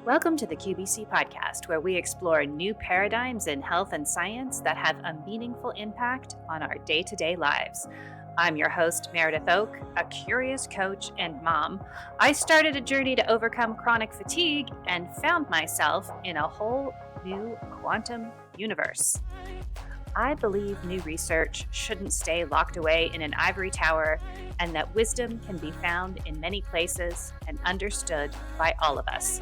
Welcome to the QBC podcast, where we explore new paradigms in health and science that have a meaningful impact on our day-to-day lives. I'm your host, Meredith Oak, a curious coach and mom. I started a journey to overcome chronic fatigue and found myself in a whole new quantum universe. I believe new research shouldn't stay locked away in an ivory tower, and that wisdom can be found in many places and understood by all of us.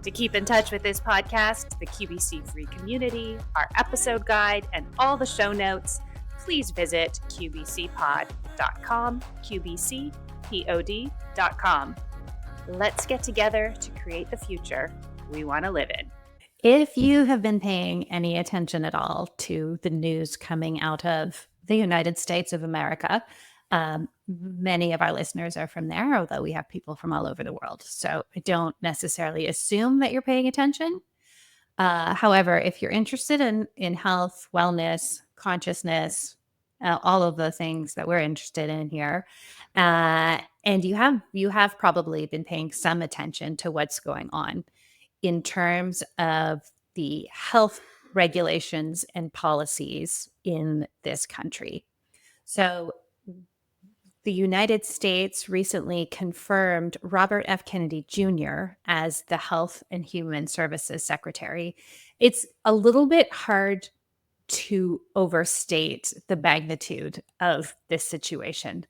To keep in touch with this podcast, the QBC free community, our episode guide, and all the show notes, please visit qbcpod.com, qbcpod.com. Let's get together to create the future we want to live in. If you have been paying any attention at all to the news coming out of the United States of America, many of our listeners are from there, although we have people from all over the world. So I don't necessarily assume that you're paying attention. However, if you're interested in health, wellness, consciousness, all of the things that we're interested in here, and you have probably been paying some attention to what's going on in terms of the health regulations and policies in this country. So the United States recently confirmed Robert F. Kennedy Jr. as the Health and Human Services Secretary. It's a little bit hard to overstate the magnitude of this situation.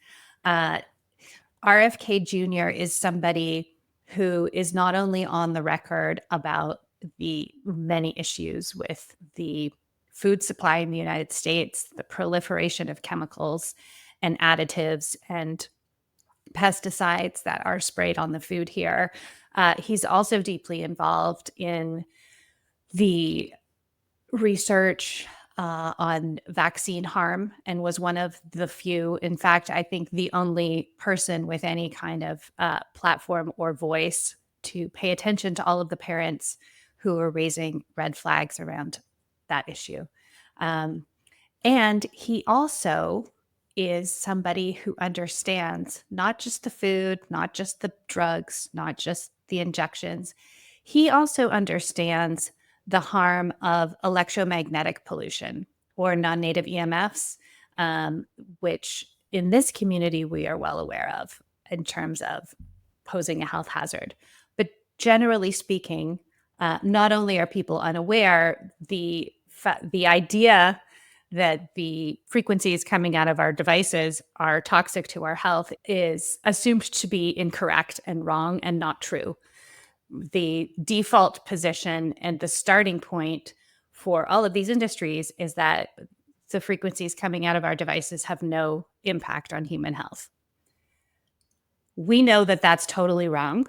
RFK Jr. is somebody who is not only on the record about the many issues with the food supply in the United States, the proliferation of chemicals and additives and pesticides that are sprayed on the food here. He's also deeply involved in the research on vaccine harm and was one of the few, in fact, I think the only person with any kind of platform or voice to pay attention to all of the parents who are raising red flags around that issue. And he also is somebody who understands not just the food, not just the drugs, not just the injections. He also understands the harm of electromagnetic pollution or non-native EMFs, which in this community we are well aware of in terms of posing a health hazard. But generally speaking, not only are people unaware, the idea that the frequencies coming out of our devices are toxic to our health is assumed to be incorrect and wrong and not true. The default position and the starting point for all of these industries is that the frequencies coming out of our devices have no impact on human health. We know that that's totally wrong.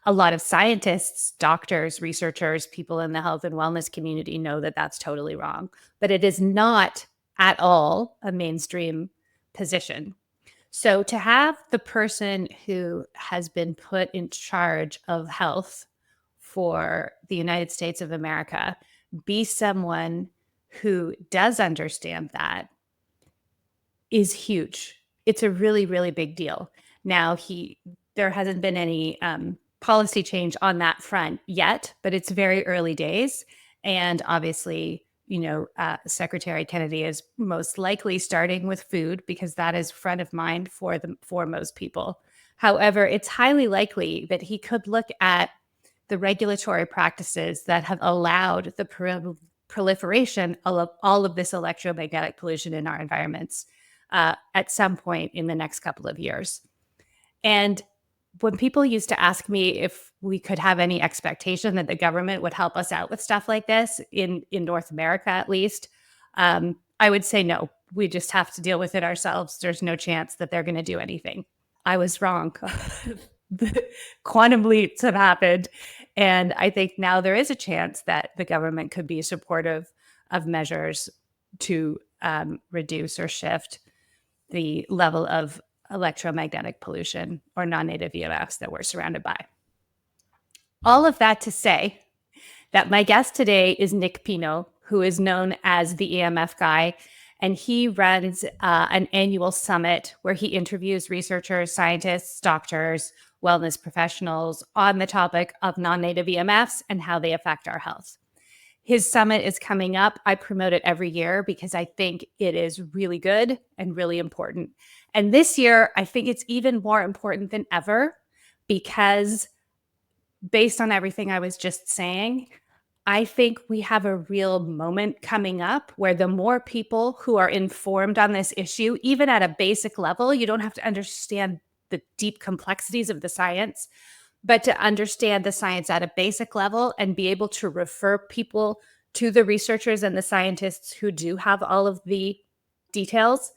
A lot of scientists, doctors, researchers, people in the health and wellness community know that that's totally wrong, but it is not at all a mainstream position. So to have the person who has been put in charge of health for the United States of America be someone who does understand that is huge. It's a really, really big deal. Now, there hasn't been any policy change on that front yet, but it's very early days. And obviously, Secretary Kennedy is most likely starting with food because that is front of mind for most people. However, it's highly likely that he could look at the regulatory practices that have allowed the proliferation of all of this electromagnetic pollution in our environments at some point in the next couple of years. And when people used to ask me if we could have any expectation that the government would help us out with stuff like this in North America, at least, I would say no. We just have to deal with it ourselves. There's no chance that they're going to do anything. I was wrong. The quantum leaps have happened. And I think now there is a chance that the government could be supportive of measures to reduce or shift the level of electromagnetic pollution or non-native EMFs that we're surrounded by. All of that to say that my guest today is Nick Pineault, who is known as the EMF guy, and he runs an annual summit where he interviews researchers, scientists, doctors, wellness professionals on the topic of non-native EMFs and how they affect our health. His summit is coming up. I promote it every year because I think it is really good and really important. And this year, I think it's even more important than ever because based on everything I was just saying, I think we have a real moment coming up where the more people who are informed on this issue, even at a basic level, you don't have to understand the deep complexities of the science, but to understand the science at a basic level and be able to refer people to the researchers and the scientists who do have all of the details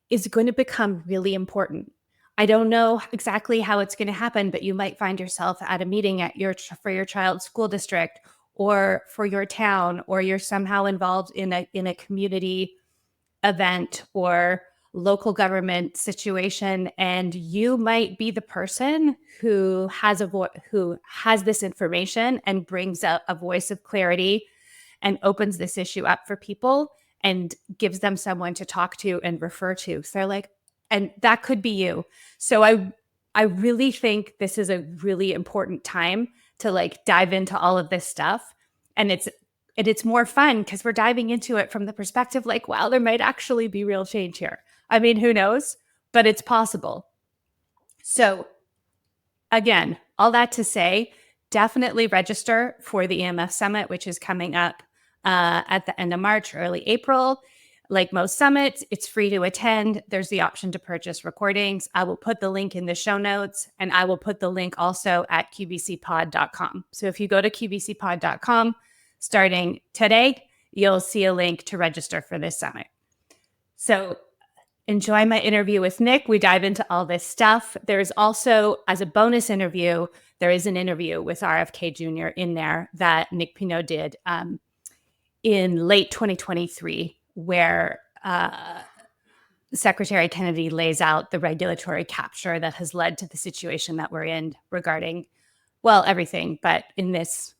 is going to become really important. I don't know exactly how it's going to happen, but you might find yourself at a meeting at for your child's school district or for your town, or you're somehow involved in a community event or local government situation, and you might be the person who has who has this information and brings out a voice of clarity and opens this issue up for people and gives them someone to talk to and refer to. So they're like, and that could be you. So I really think this is a really important time to like dive into all of this stuff. And it's more fun because we're diving into it from the perspective like, wow, there might actually be real change here. I mean, who knows? But it's possible. So again, all that to say, definitely register for the EMF Summit, which is coming up at the end of March, early April. Like most summits, it's free to attend. There's the option to purchase recordings. I will put the link in the show notes, and I will put the link also at qbcpod.com. So if you go to qbcpod.com, starting today, you'll see a link to register for this summit. So enjoy my interview with Nick. We dive into all this stuff. There's also, as a bonus interview, there is an interview with RFK Jr. in there that Nick Pineault did in late 2023, where Secretary Kennedy lays out the regulatory capture that has led to the situation that we're in regarding, well, everything. But in this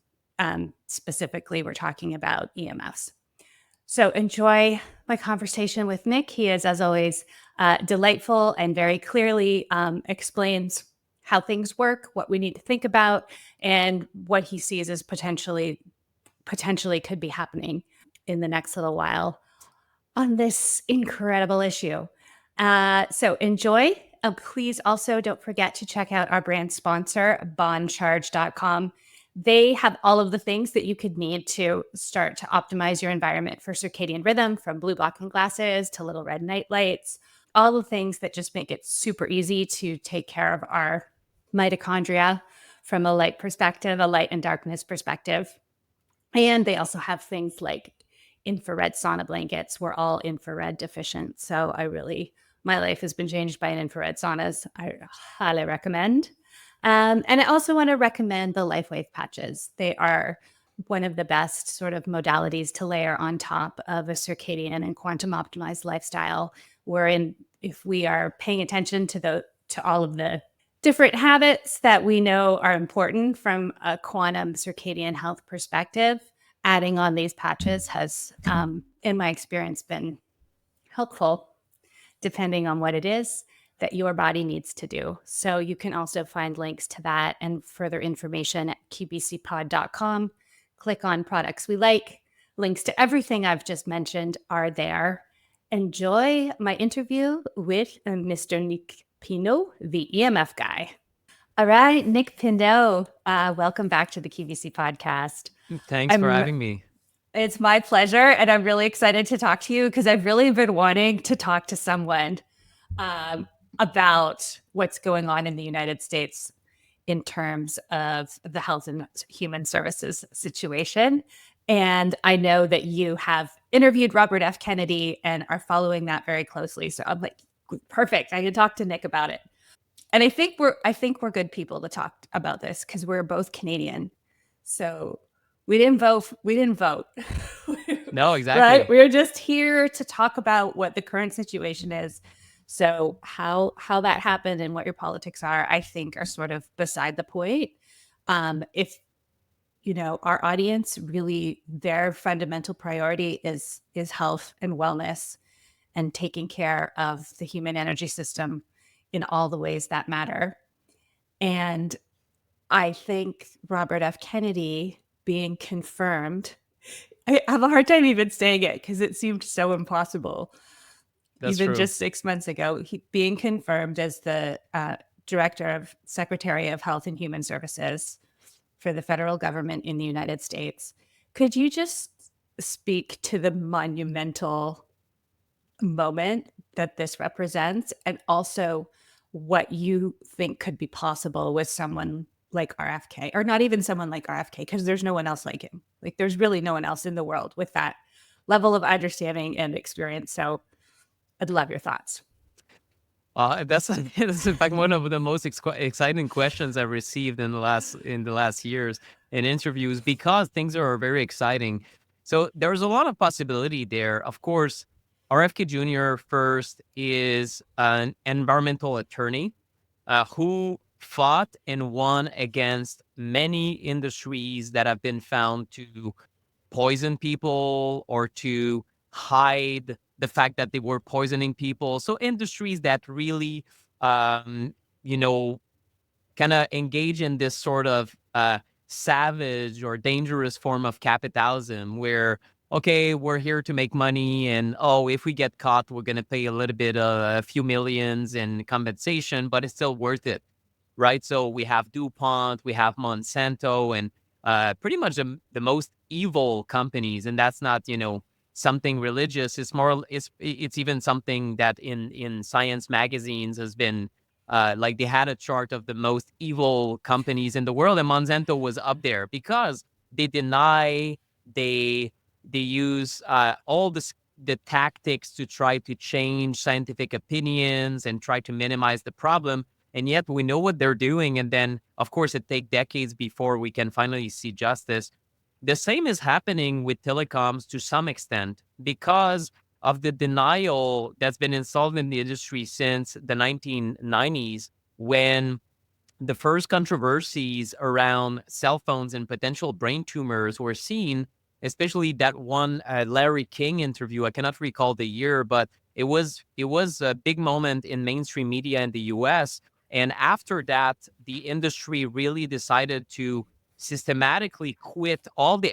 specifically, we're talking about EMFs. So enjoy my conversation with Nick. He is, as always, delightful and very clearly explains how things work, what we need to think about, and what he sees as potentially could be happening in the next little while on this incredible issue. So enjoy. Please also don't forget to check out our brand sponsor, bondcharge.com. They have all of the things that you could need to start to optimize your environment for circadian rhythm, from blue blocking glasses to little red night lights, all the things that just make it super easy to take care of our mitochondria from a light perspective, a light and darkness perspective. And they also have things like infrared sauna blankets. We're all infrared deficient. So my life has been changed by an infrared saunas. I highly recommend. And I also want to recommend the LifeWave patches. They are one of the best sort of modalities to layer on top of a circadian and quantum optimized lifestyle, wherein if we are paying attention to all of the different habits that we know are important from a quantum circadian health perspective, adding on these patches has, in my experience, been helpful, depending on what it is that your body needs to do. So you can also find links to that and further information at qbcpod.com. Click on products we like. Links to everything I've just mentioned are there. Enjoy my interview with Mr. Nick Pineault, the EMF guy. All right, Nick Pineault, welcome back to the QVC podcast. Thanks for having me. It's my pleasure, and I'm really excited to talk to you because I've really been wanting to talk to someone about what's going on in the United States in terms of the health and human services situation. And I know that you have interviewed Robert F. Kennedy and are following that very closely. So I'm like, perfect. I can talk to Nick about it. And I think we're good people to talk about this because we're both Canadian. So we didn't vote. No, exactly. Right? We're just here to talk about what the current situation is. So how that happened and what your politics are, I think, are sort of beside the point. If our audience really, their fundamental priority is health and wellness and taking care of the human energy system in all the ways that matter. And I think Robert F. Kennedy being confirmed, I have a hard time even saying it because it seemed so impossible. That's Even true. just 6 months ago, being confirmed as the Secretary of Health and Human Services for the federal government in the United States. Could you just speak to the monumental moment that this represents, and also what you think could be possible with someone like RFK, or not even someone like RFK, because there's no one else like him. Like, there's really no one else in the world with that level of understanding and experience. So I'd love your thoughts. That's in fact one of the most exciting questions I've received in the last years in interviews, because things are very exciting. So there's a lot of possibility there. Of course, RFK Jr. first is an environmental attorney who fought and won against many industries that have been found to poison people or to hide the fact that they were poisoning people. So industries that really, um, you know, kind of engage in this sort of savage or dangerous form of capitalism where, okay, we're here to make money. And oh, if we get caught, we're going to pay a little bit, a few millions in compensation, but it's still worth it. Right. So we have DuPont, we have Monsanto, and pretty much the most evil companies. And that's not, something religious. It's more, it's even something that in science magazines has been like they had a chart of the most evil companies in the world, and Monsanto was up there because they deny, they they use all the tactics to try to change scientific opinions and try to minimize the problem. And yet we know what they're doing. And then, of course, it takes decades before we can finally see justice. The same is happening with telecoms to some extent because of the denial that's been installed in the industry since the 1990s, when the first controversies around cell phones and potential brain tumors were seen, especially that one Larry King interview. I cannot recall the year, but it was a big moment in mainstream media in the U.S. And after that, the industry really decided to systematically quit all the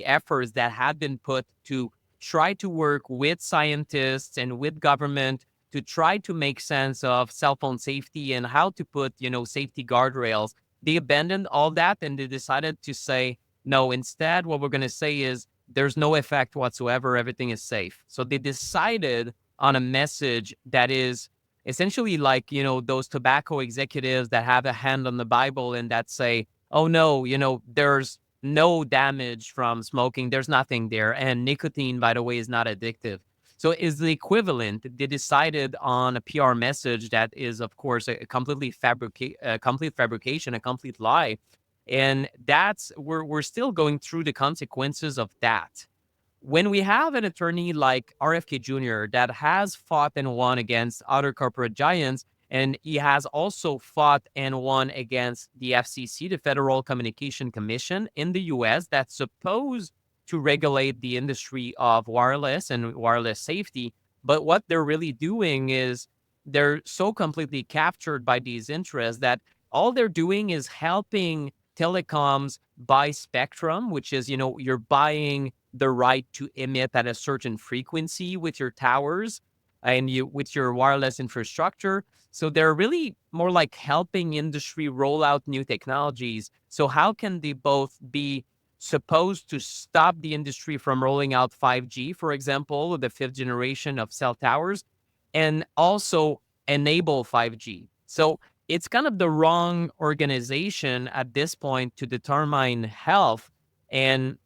efforts that had been put to try to work with scientists and with government to try to make sense of cell phone safety and how to put, safety guardrails. They abandoned all that and they decided to say, no, instead, what we're going to say is there's no effect whatsoever. Everything is safe. So they decided on a message that is essentially like, those tobacco executives that have a hand on the Bible and that say, oh, no, there's no damage from smoking. There's nothing there. And nicotine, by the way, is not addictive. So is the equivalent. They decided on a PR message that is, of course, a complete fabrication, a complete lie. And that's we're still going through the consequences of that. When we have an attorney like RFK Jr. that has fought and won against other corporate giants, and he has also fought and won against the FCC, the Federal Communication Commission in the US, that's supposed to regulate the industry of wireless and wireless safety. But what they're really doing is they're so completely captured by these interests that all they're doing is helping telecoms buy spectrum, which is, you're buying the right to emit at a certain frequency with your towers and you with your wireless infrastructure. So they're really more like helping industry roll out new technologies. So how can they both be supposed to stop the industry from rolling out 5G, for example, the fifth generation of cell towers, and also enable 5G? So it's kind of the wrong organization at this point to determine health. And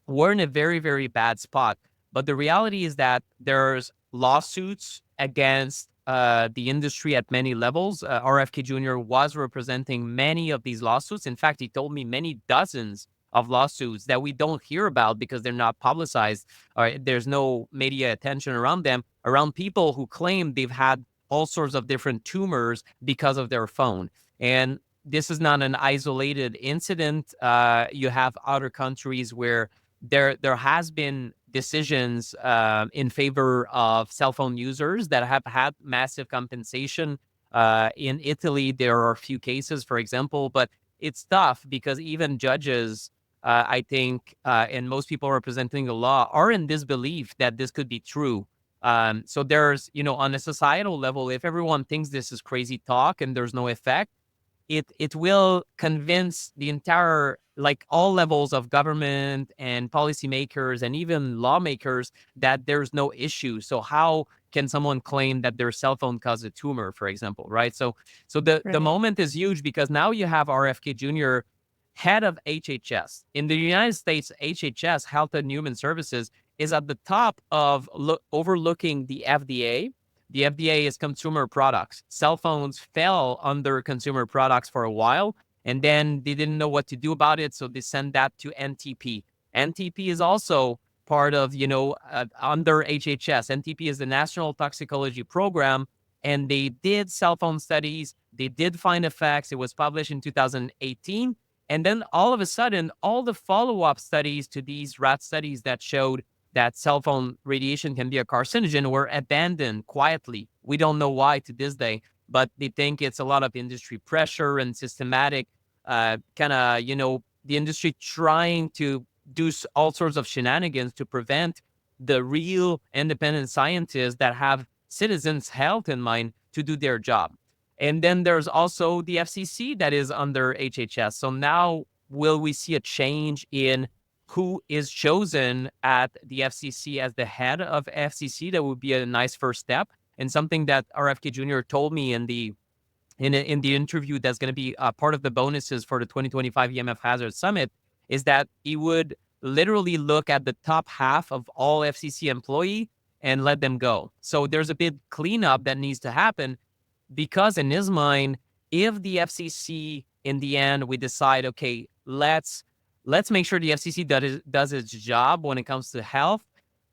we're in a very, very bad spot. But the reality is that there's lawsuits against the industry at many levels. RFK Jr. was representing many of these lawsuits. In fact, he told me many dozens of lawsuits that we don't hear about because they're not publicized, or there's no media attention around them, around people who claim they've had all sorts of different tumors because of their phone. And this is not an isolated incident. You have other countries where there has been decisions in favor of cell phone users that have had massive compensation In Italy, there are a few cases, for example, but it's tough because even judges, I think, and most people representing the law are in disbelief that this could be true. So there's, on a societal level, if everyone thinks this is crazy talk and there's no effect, it will convince the entire, like, all levels of government and policymakers and even lawmakers that there's no issue. So how can someone claim that their cell phone caused a tumor, for example, right? So the Right. moment is huge because now you have RFK Jr., head of HHS in the United States. HHS, Health and Human Services, is at the top of overlooking the FDA. The FDA is consumer products. Cell phones fell under consumer products for a while, and then they didn't know what to do about it, so they sent that to NTP. NTP is also part of, under HHS. NTP is the National Toxicology Program, and they did cell phone studies. They did find effects. It was published in 2018. And then all of a sudden, all the follow-up studies to these rat studies that showed that cell phone radiation can be a carcinogen were abandoned quietly. We don't know why to this day, but they think it's a lot of industry pressure and systematic kind of, the industry trying to do all sorts of shenanigans to prevent the real independent scientists that have citizens' health in mind to do their job. And then there's also the FCC that is under HHS. So now will we see a change in who is chosen at the FCC as the head of FCC? That would be a nice first step, and something that RFK Jr. told me in the interview that's going to be part of the bonuses for the 2025 EMF Hazard Summit is that he would literally look at the top half of all FCC employee and let them go. So there's a bit cleanup that needs to happen because in his mind, if the FCC in the end we decide, okay, let's make sure the FCC does its job when it comes to health,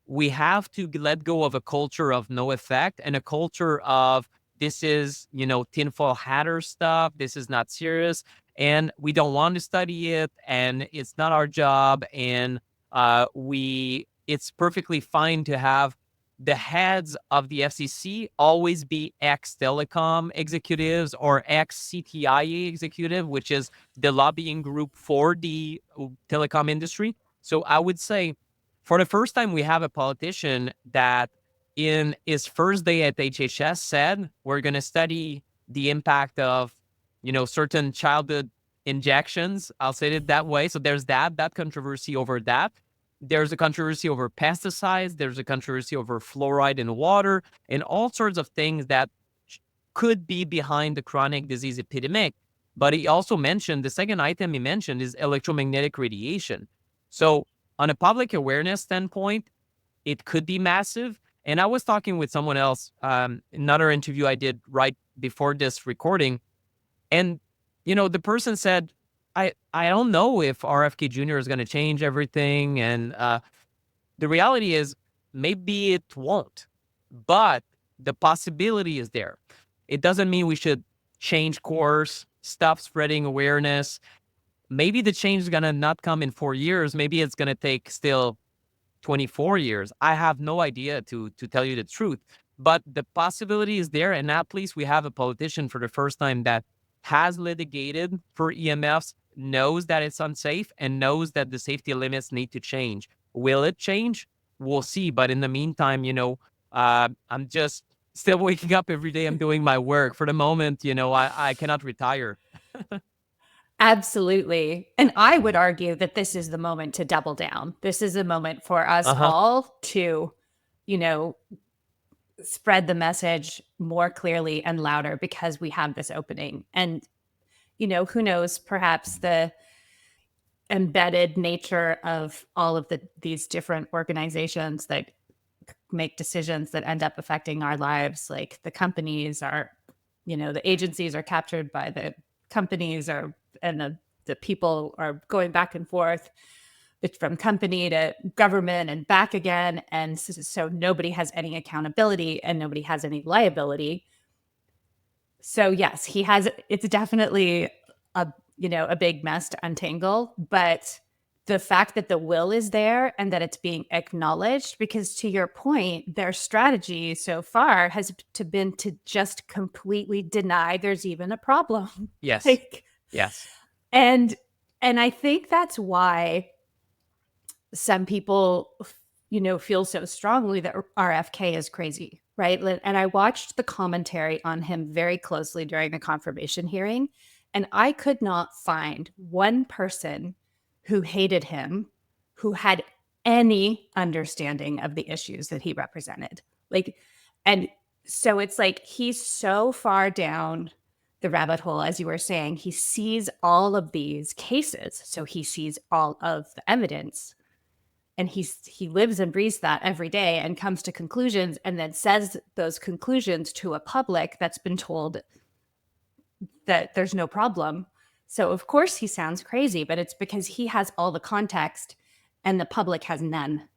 we have to let go of a culture of no effect and a culture of this is, tinfoil hatter stuff. This is not serious, and we don't want to study it, and it's not our job. And it's perfectly fine to have the heads of the FCC always be ex-telecom executives or ex-CTIA executive, which is the lobbying group for the telecom industry. So I would say for the first time, we have a politician that in his first day at HHS said, we're going to study the impact of, certain childhood injections. I'll say it that way. So there's that controversy over that. There's a controversy over pesticides. There's a controversy over fluoride in water and all sorts of things that could be behind the chronic disease epidemic. But he also mentioned, the second item he mentioned is electromagnetic radiation. So on a public awareness standpoint, it could be massive. And I was talking with someone else, another interview I did right before this recording. And, the person said, I don't know if RFK Jr. is going to change everything. And the reality is maybe it won't, but the possibility is there. It doesn't mean we should change course, stop spreading awareness. Maybe the change is going to not come in 4 years. Maybe it's going to take still 24 years. I have no idea to tell you the truth, but the possibility is there. And at least we have a politician for the first time that has litigated for EMFs, knows that it's unsafe, and knows that the safety limits need to change. Will it change? We'll see. But in the meantime, I'm just still waking up every day. I'm doing my work. For the moment, I cannot retire. Absolutely. And I would argue that this is the moment to double down. This is a moment for us Uh-huh. all to, you know, spread the message more clearly and louder because we have this opening. And, who knows, perhaps the embedded nature of all of these different organizations that make decisions that end up affecting our lives, like the companies are, the agencies are captured by the companies, or and the people are going back and forth from company to government and back again, and so nobody has any accountability and nobody has any liability. So yes, it's definitely a big mess to untangle, but the fact that the will is there and that it's being acknowledged, because to your point, their strategy so far has been to just completely deny there's even a problem. Yes. like Yes. and and I think that's why some people feel so strongly that RFK is crazy, right? And I watched the commentary on him very closely during the confirmation hearing, and I could not find one person who hated him who had any understanding of the issues that he represented. Like, and so it's like he's so far down the rabbit hole, as you were saying. He sees all of these cases, so he sees all of the evidence, and he lives and breathes that every day and comes to conclusions, and then says those conclusions to a public that's been told that there's no problem. So of course he sounds crazy, but it's because he has all the context and the public has none.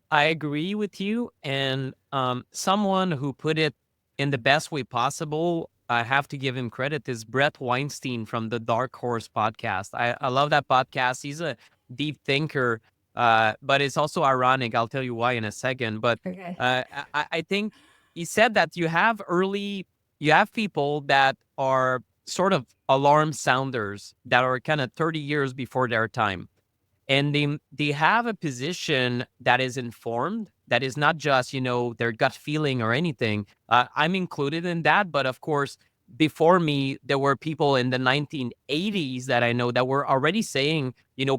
I agree with you. And someone who put it in the best way possible, I have to give him credit, is Brett Weinstein from the Dark Horse podcast. I love that podcast. He's a deep thinker, but it's also ironic. I'll tell you why in a second. But Okay. I think he said that you have people that are sort of alarm sounders that are kind of 30 years before their time, and they have a position that is informed, that is not just their gut feeling or anything. I'm included in that, but of course before me there were people in the 1980s that I know that were already saying,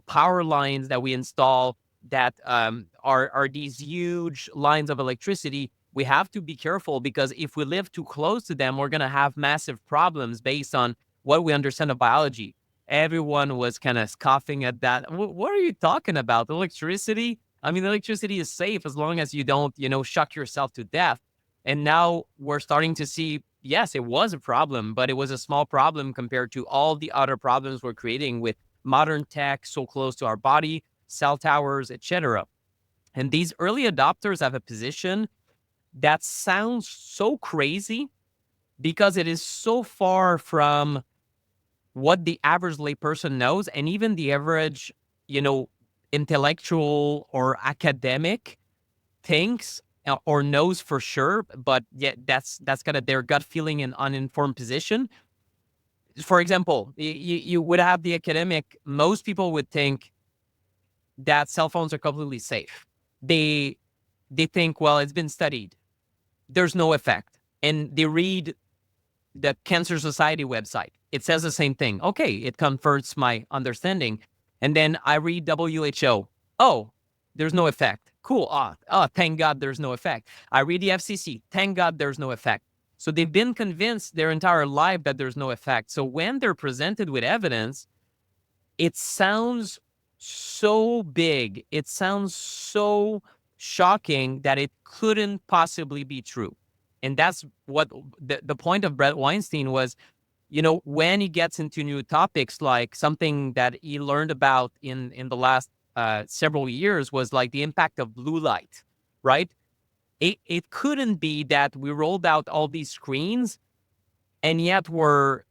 power lines that we install that are these huge lines of electricity, we have to be careful, because if we live too close to them, we're going to have massive problems based on what we understand of biology. Everyone was kind of scoffing at that. What are you talking about? Electricity? I mean, electricity is safe as long as you don't, shock yourself to death. And now we're starting to see, yes, it was a problem, but it was a small problem compared to all the other problems we're creating with modern tech so close to our body, cell towers, etc. And these early adopters have a position that sounds so crazy because it is so far from what the average layperson knows, and even the average, you know, intellectual or academic thinks or knows for sure, but yet that's kind of their gut feeling and uninformed position. For example, you would have the academic. Most people would think that cell phones are completely safe. They they think, well, it's been studied. There's no effect, and they read the Cancer Society website. It says the same thing. Okay, it confirms my understanding. And then I read WHO. Oh, there's no effect. Cool. Thank God there's no effect. I read the FCC. Thank God there's no effect. So they've been convinced their entire life that there's no effect. So when they're presented with evidence, it sounds so big. It sounds so shocking that it couldn't possibly be true. And that's what the point of Brett Weinstein was, when he gets into new topics, like something that he learned about in the last several years was like the impact of blue light, right? It couldn't be that we rolled out all these screens and yet we're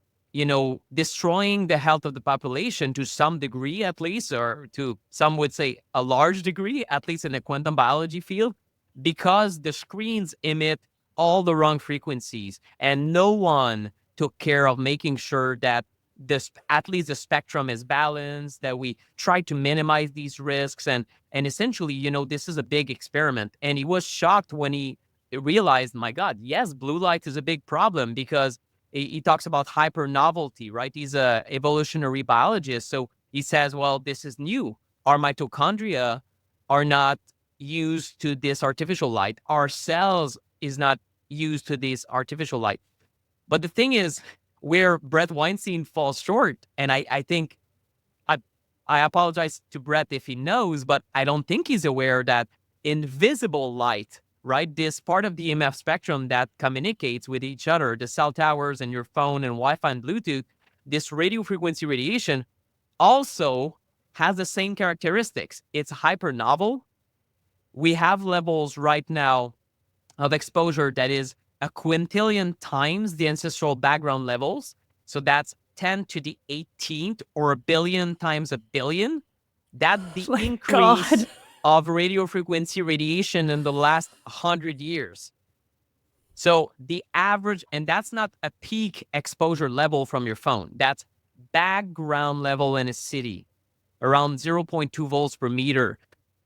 destroying the health of the population to some degree, at least, or to some would say a large degree, at least in the quantum biology field, because the screens emit all the wrong frequencies and no one took care of making sure that this, at least the spectrum, is balanced, that we try to minimize these risks. And essentially, this is a big experiment. And he was shocked when he realized, my God, yes, blue light is a big problem, because he talks about hyper novelty, right? He's a evolutionary biologist. So he says, well, this is new. Our mitochondria are not used to this artificial light. Our cells is not used to this artificial light. But the thing is, where Brett Weinstein falls short, and I think I I apologize to Brett if he knows, but I don't think he's aware that invisible light, right? This part of the EMF spectrum that communicates with each other, the cell towers and your phone and Wi-Fi and Bluetooth, this radio frequency radiation also has the same characteristics. It's hyper novel. We have levels right now of exposure that is a quintillion times the ancestral background levels. So that's 10 to the 18th or a billion times a billion. That's the My increase God. of radio frequency radiation in the last 100 years. So the average, and that's not a peak exposure level from your phone. That's background level in a city, around 0.2 volts per meter.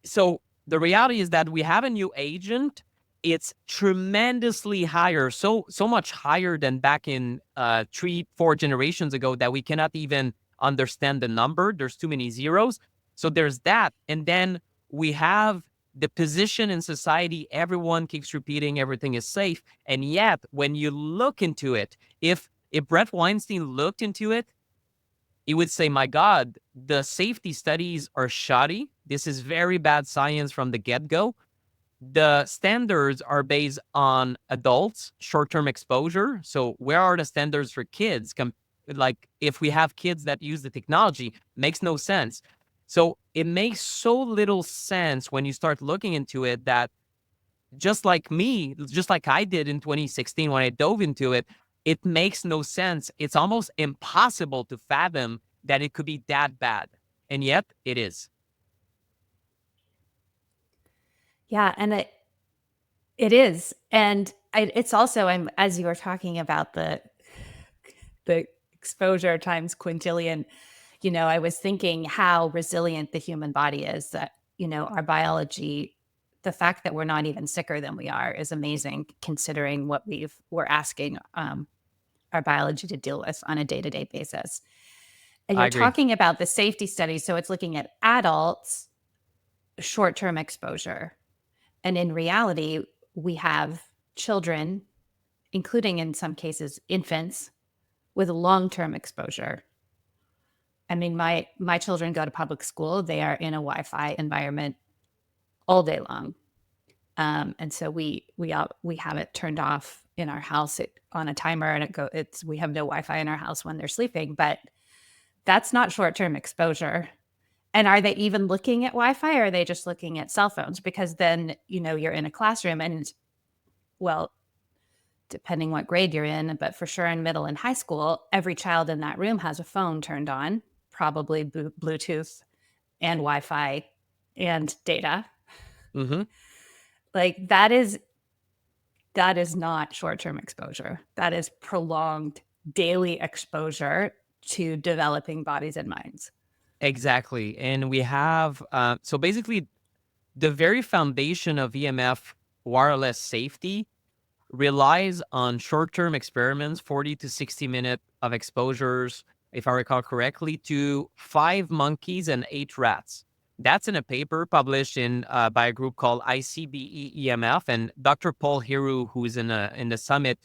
So the reality is that we have a new agent. It's tremendously higher, so much higher than back in 3, 4 generations ago that we cannot even understand the number. There's too many zeros. So there's that, and then we have the position in society. Everyone keeps repeating everything is safe, and yet when you look into it, if Brett Weinstein looked into it, he would say, my God, the safety studies are shoddy. This is very bad science from the get-go. The standards are based on adults, short-term exposure. So where are the standards for kids? Like if we have kids that use the technology, makes no sense. So it makes so little sense when you start looking into it that just like me, just like I did in 2016 when I dove into it, it makes no sense. It's almost impossible to fathom that it could be that bad. And yet it is. Yeah, and it is. And it's also, as you were talking about the exposure times quintillion, I was thinking how resilient the human body is, that, our biology, the fact that we're not even sicker than we are is amazing, considering what we're asking our biology to deal with on a day-to-day basis. And I you're agree. talking about the safety studies. So it's looking at adults, short-term exposure. And in reality, we have children, including in some cases infants, with long-term exposure. I mean, my children go to public school. They are in a Wi-Fi environment all day long, and so we have it turned off in our house on a timer, and we have no Wi-Fi in our house when they're sleeping. But that's not short-term exposure. And are they even looking at Wi-Fi, or are they just looking at cell phones? Because then you're in a classroom, and well, depending what grade you're in, but for sure in middle and high school, every child in that room has a phone turned on, probably Bluetooth and Wi-Fi and data. Hmm. Like that is not short-term exposure. That is prolonged daily exposure to developing bodies and minds. Exactly. And we have, so basically, the very foundation of EMF wireless safety relies on short-term experiments, 40 to 60 minutes of exposures, if I recall correctly, to 5 monkeys and 8 rats. That's in a paper published by a group called ICBE EMF, and Dr. Paul Heru, who is in the summit,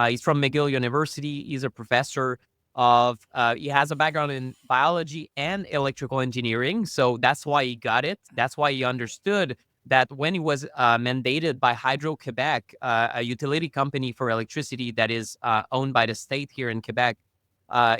he's from McGill University. He's a professor he has a background in biology and electrical engineering, so that's why he got it. That's why he understood that when he was mandated by Hydro-Quebec, a utility company for electricity that is owned by the state here in Quebec,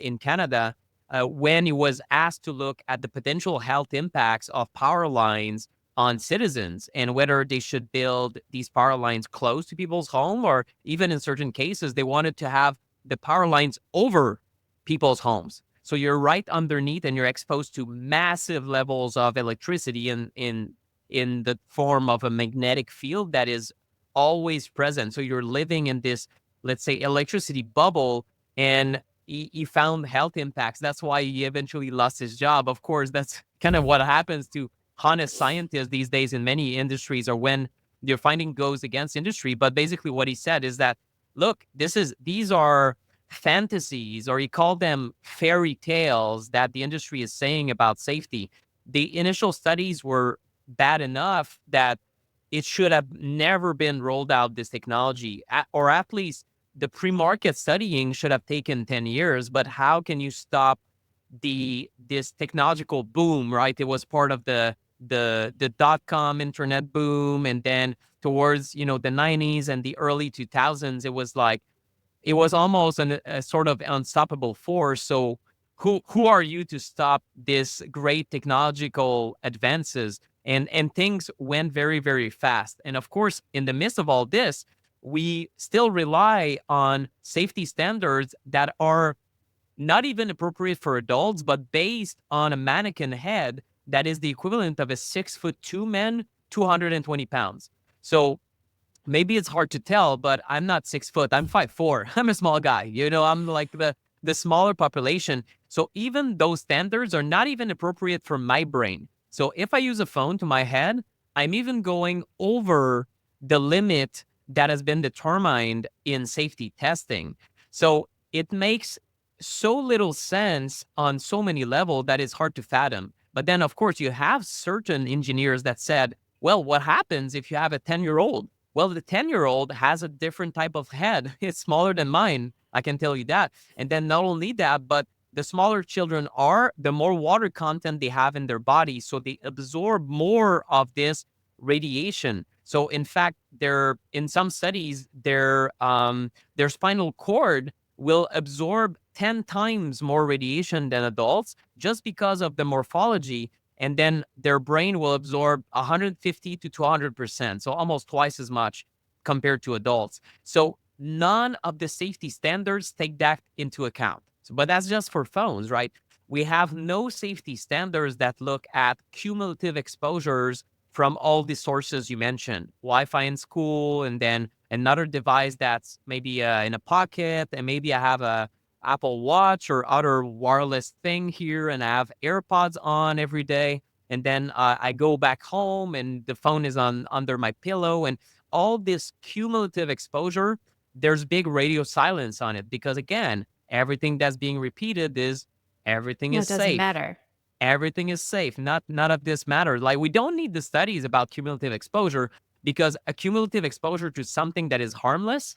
in Canada, when he was asked to look at the potential health impacts of power lines on citizens and whether they should build these power lines close to people's home, or even in certain cases, they wanted to have the power lines over people's homes. So you're right underneath and you're exposed to massive levels of electricity in the form of a magnetic field that is always present. So you're living in this, let's say, electricity bubble, and he found health impacts. That's why he eventually lost his job. Of course, that's kind of what happens to honest scientists these days in many industries, or when your finding goes against industry. But basically what he said is that, look, these are fantasies, or he called them fairy tales that the industry is saying about safety. The initial studies were bad enough that it should have never been rolled out, this technology, or at least the pre-market studying should have taken 10 years. But how can you stop this technological boom, right? It was part of the dot-com internet boom, and then towards the 90s and the early 2000s, it was almost a sort of unstoppable force. So who are you to stop this great technological advances? And things went very, very fast. And of course, in the midst of all this, we still rely on safety standards that are not even appropriate for adults, but based on a mannequin head that is the equivalent of a 6'2" man, 220 pounds. So maybe it's hard to tell, but I'm not 6 foot. I'm 5'4". I'm a small guy. I'm like the smaller population. So even those standards are not even appropriate for my brain. So if I use a phone to my head, I'm even going over the limit that has been determined in safety testing. So it makes so little sense on so many levels that it's hard to fathom. But then, of course, you have certain engineers that said, well, what happens if you have a 10-year-old? Well, the 10-year-old has a different type of head. It's smaller than mine. I can tell you that. And then not only that, but the smaller children are, the more water content they have in their body. So they absorb more of this radiation. So in fact, in some studies, their spinal cord will absorb 10 times more radiation than adults just because of the morphology, and then their brain will absorb 150 to 200%, so almost twice as much compared to adults. So none of the safety standards take that into account. But that's just for phones, right? We have no safety standards that look at cumulative exposures from all the sources you mentioned: Wi-Fi in school, and then another device that's maybe in a pocket, and maybe I have a Apple Watch or other wireless thing here, and I have AirPods on every day. And then I go back home and the phone is on under my pillow, and all this cumulative exposure, there's big radio silence on it because, again, everything that's being repeated is everything No, is it doesn't safe. matter. Everything is safe. None of this matters. Like, we don't need the studies about cumulative exposure, because a cumulative exposure to something that is harmless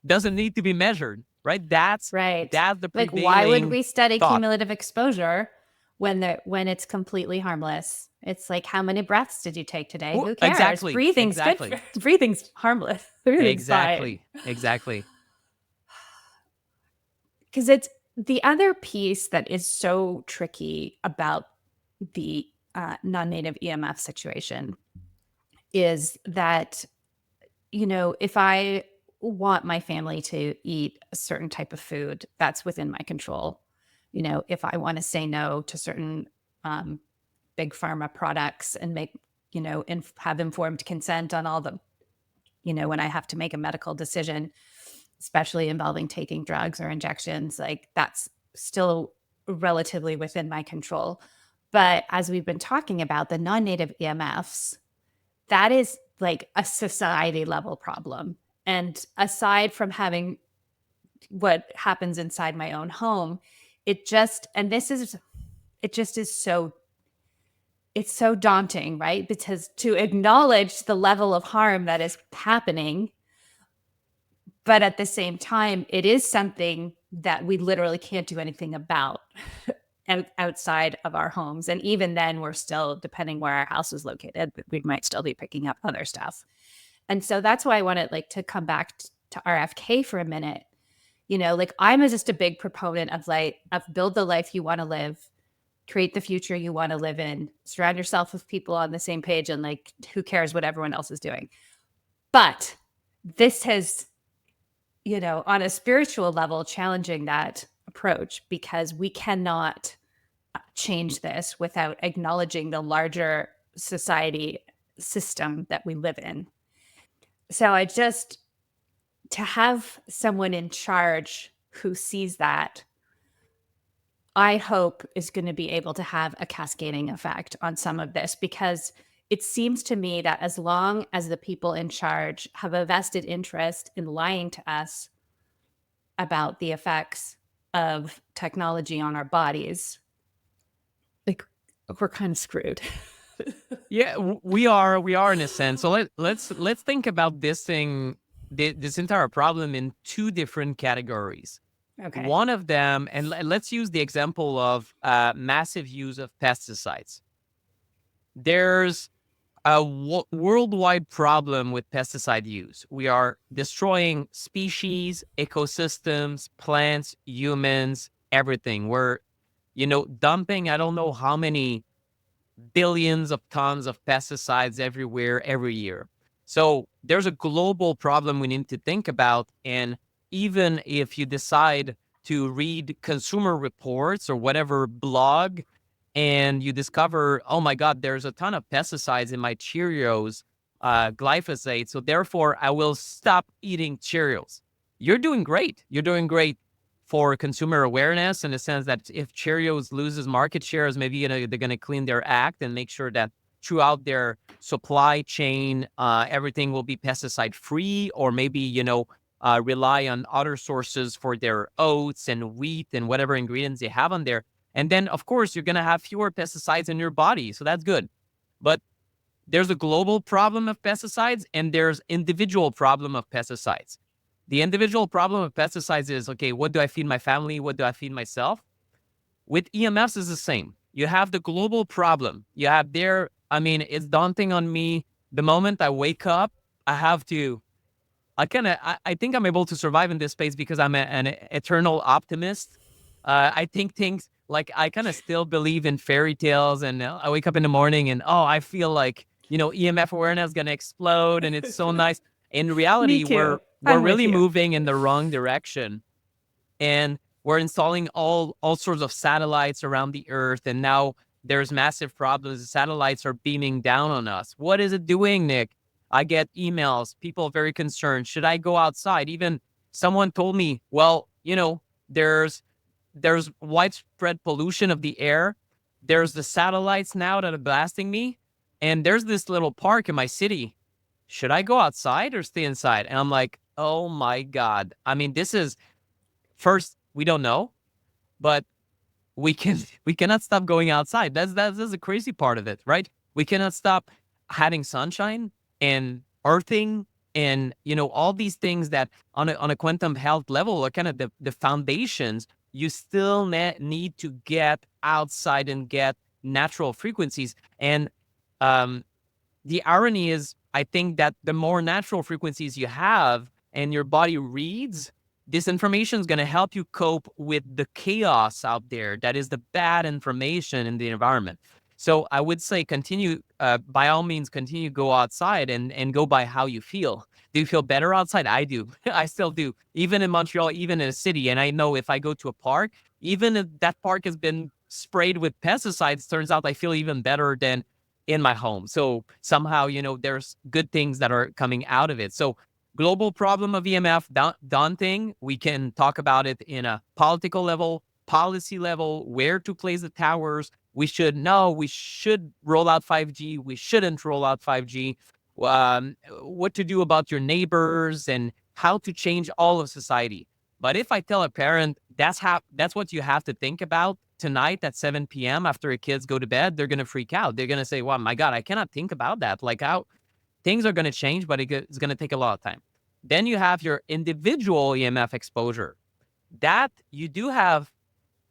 doesn't need to be measured, right? That's Right. the Like, why would prevailing we study thought. cumulative exposure when it's completely harmless? It's like, how many breaths did you take today? Well, Who cares? exactly, Breathing's good. exactly, Breathing's harmless. Breathing's fine. exactly. Because it's the other piece that is so tricky about the non-native EMF situation is that, if I want my family to eat a certain type of food, that's within my control. If I want to say no to certain um, big pharma products and make, have informed consent on all the, when I have to make a medical decision, especially involving taking drugs or injections, like that's still relatively within my control. But as we've been talking about, the non-native EMFs, that is like a society level problem. And aside from having what happens inside my own home, it just is so, it's so daunting, right? Because to acknowledge the level of harm that is happening, but at the same time, it is something that we literally can't do anything about outside of our homes. And even then, we're still, depending where our house is located, we might still be picking up other stuff. And so that's why I wanted to come back to RFK for a minute. Like, I'm just a big proponent of build the life you want to live, create the future you want to live in, surround yourself with people on the same page, and like, who cares what everyone else is doing. But this has, on a spiritual level, challenging that approach, because we cannot change this without acknowledging the larger society system that we live in. So to have someone in charge who sees that, I hope is going to be able to have a cascading effect on some of this, because it seems to me that as long as the people in charge have a vested interest in lying to us about the effects of technology on our bodies, like, we're kind of screwed. Yeah, we are in a sense. So let's think about this entire problem in two different categories. Okay. One of them, and let's use the example of massive use of pesticides. There's a worldwide problem with pesticide use. We are destroying species, ecosystems, plants, humans, everything. We're, dumping, I don't know how many billions of tons of pesticides everywhere every year. So there's a global problem we need to think about. And even if you decide to read Consumer Reports or whatever blog, and you discover, oh my God, there's a ton of pesticides in my Cheerios, glyphosate. So therefore, I will stop eating Cheerios. You're doing great. You're doing great for consumer awareness in the sense that if Cheerios loses market shares, maybe they're going to clean their act and make sure that throughout their supply chain, everything will be pesticide free, or maybe, rely on other sources for their oats and wheat and whatever ingredients they have on there. And then, of course, you're going to have fewer pesticides in your body. So that's good. But there's a global problem of pesticides and there's individual problem of pesticides. The individual problem of pesticides is, okay, what do I feed my family? What do I feed myself? With EMFs is the same. You have the global problem. You have it's daunting on me. The moment I wake up, I have to I think I'm able to survive in this space because I'm an eternal optimist. I think things like I kind of still believe in fairy tales, and I wake up in the morning and I feel like EMF awareness is gonna explode, and it's so nice. In Me reality, we're too. we're I'm with really you. moving in the wrong direction, and we're installing all sorts of satellites around the earth, and now there's massive problems. The satellites are beaming down on us. What is it doing, Nick? I get emails, people very concerned. Should I go outside? Even someone told me, well, there's widespread pollution of the air. There's the satellites now that are blasting me, and there's this little park in my city. Should I go outside or stay inside? And I'm like, oh my God. This is first, we don't know, but we cannot stop going outside. That's the crazy part of it, right? We cannot stop having sunshine and earthing and all these things that on a quantum health level are kind of the foundations. You still need to get outside and get natural frequencies. And um, the irony is, I think that the more natural frequencies you have and your body reads, this information is going to help you cope with the chaos out there. That is the bad information in the environment. So I would say continue, by all means, continue to go outside and go by how you feel. Do you feel better outside? I do. I still do. Even in Montreal, even in a city. And I know if I go to a park, even if that park has been sprayed with pesticides, turns out I feel even better than in my home. So somehow, there's good things that are coming out of it. So global problem of EMF, daunting. We can talk about it in a political level, policy level, where to place the towers. We should know, we should roll out 5G. We shouldn't roll out 5G. What to do about your neighbors and how to change all of society. But if I tell a parent that's what you have to think about tonight at 7 p.m. after your kids go to bed, they're gonna freak out. They're gonna say, "Wow, my God, I cannot think about that." Like how things are gonna change, but it's gonna take a lot of time. Then you have your individual EMF exposure. That you do have,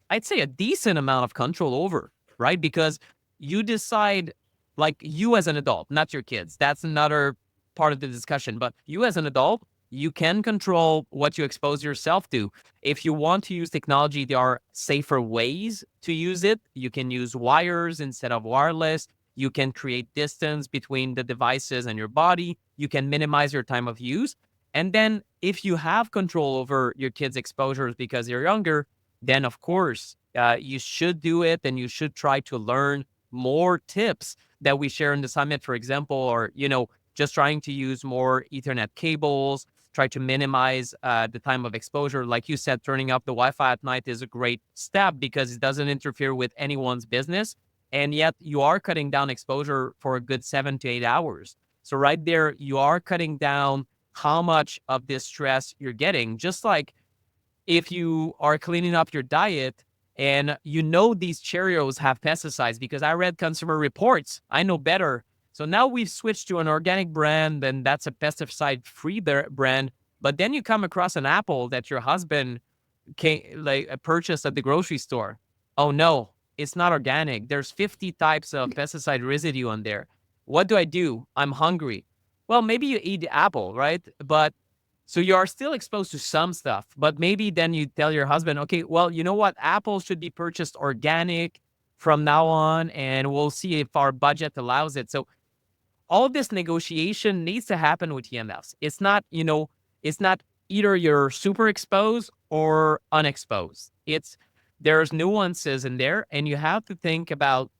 I'd say, a decent amount of control over, right? Because you decide, like you as an adult, not your kids. That's another part of the discussion. But you as an adult, you can control what you expose yourself to. If you want to use technology, there are safer ways to use it. You can use wires instead of wireless. You can create distance between the devices and your body. You can minimize your time of use. And then if you have control over your kids' exposures because you're younger, then of course you should do it, and you should try to learn more tips that we share in the summit, for example, or just trying to use more Ethernet cables, try to minimize the time of exposure. Like you said, turning up the Wi-Fi at night is a great step because it doesn't interfere with anyone's business, and yet you are cutting down exposure for a good 7 to 8 hours. So right there, you are cutting down how much of this stress you're getting. Just like if you are cleaning up your diet and these Cheerios have pesticides, because I read consumer reports, I know better. So now we've switched to an organic brand, and that's a pesticide-free brand. But then you come across an apple that your husband purchased at the grocery store. Oh no, it's not organic. There's 50 types of pesticide residue on there. What do? I'm hungry. Well, maybe you eat the apple, right? But so you are still exposed to some stuff, but maybe then you tell your husband, okay, well, you know what? Apples should be purchased organic from now on, and we'll see if our budget allows it. So all this negotiation needs to happen with EMFs. It's not either you're super exposed or unexposed. It's there's nuances in there, and you have to think about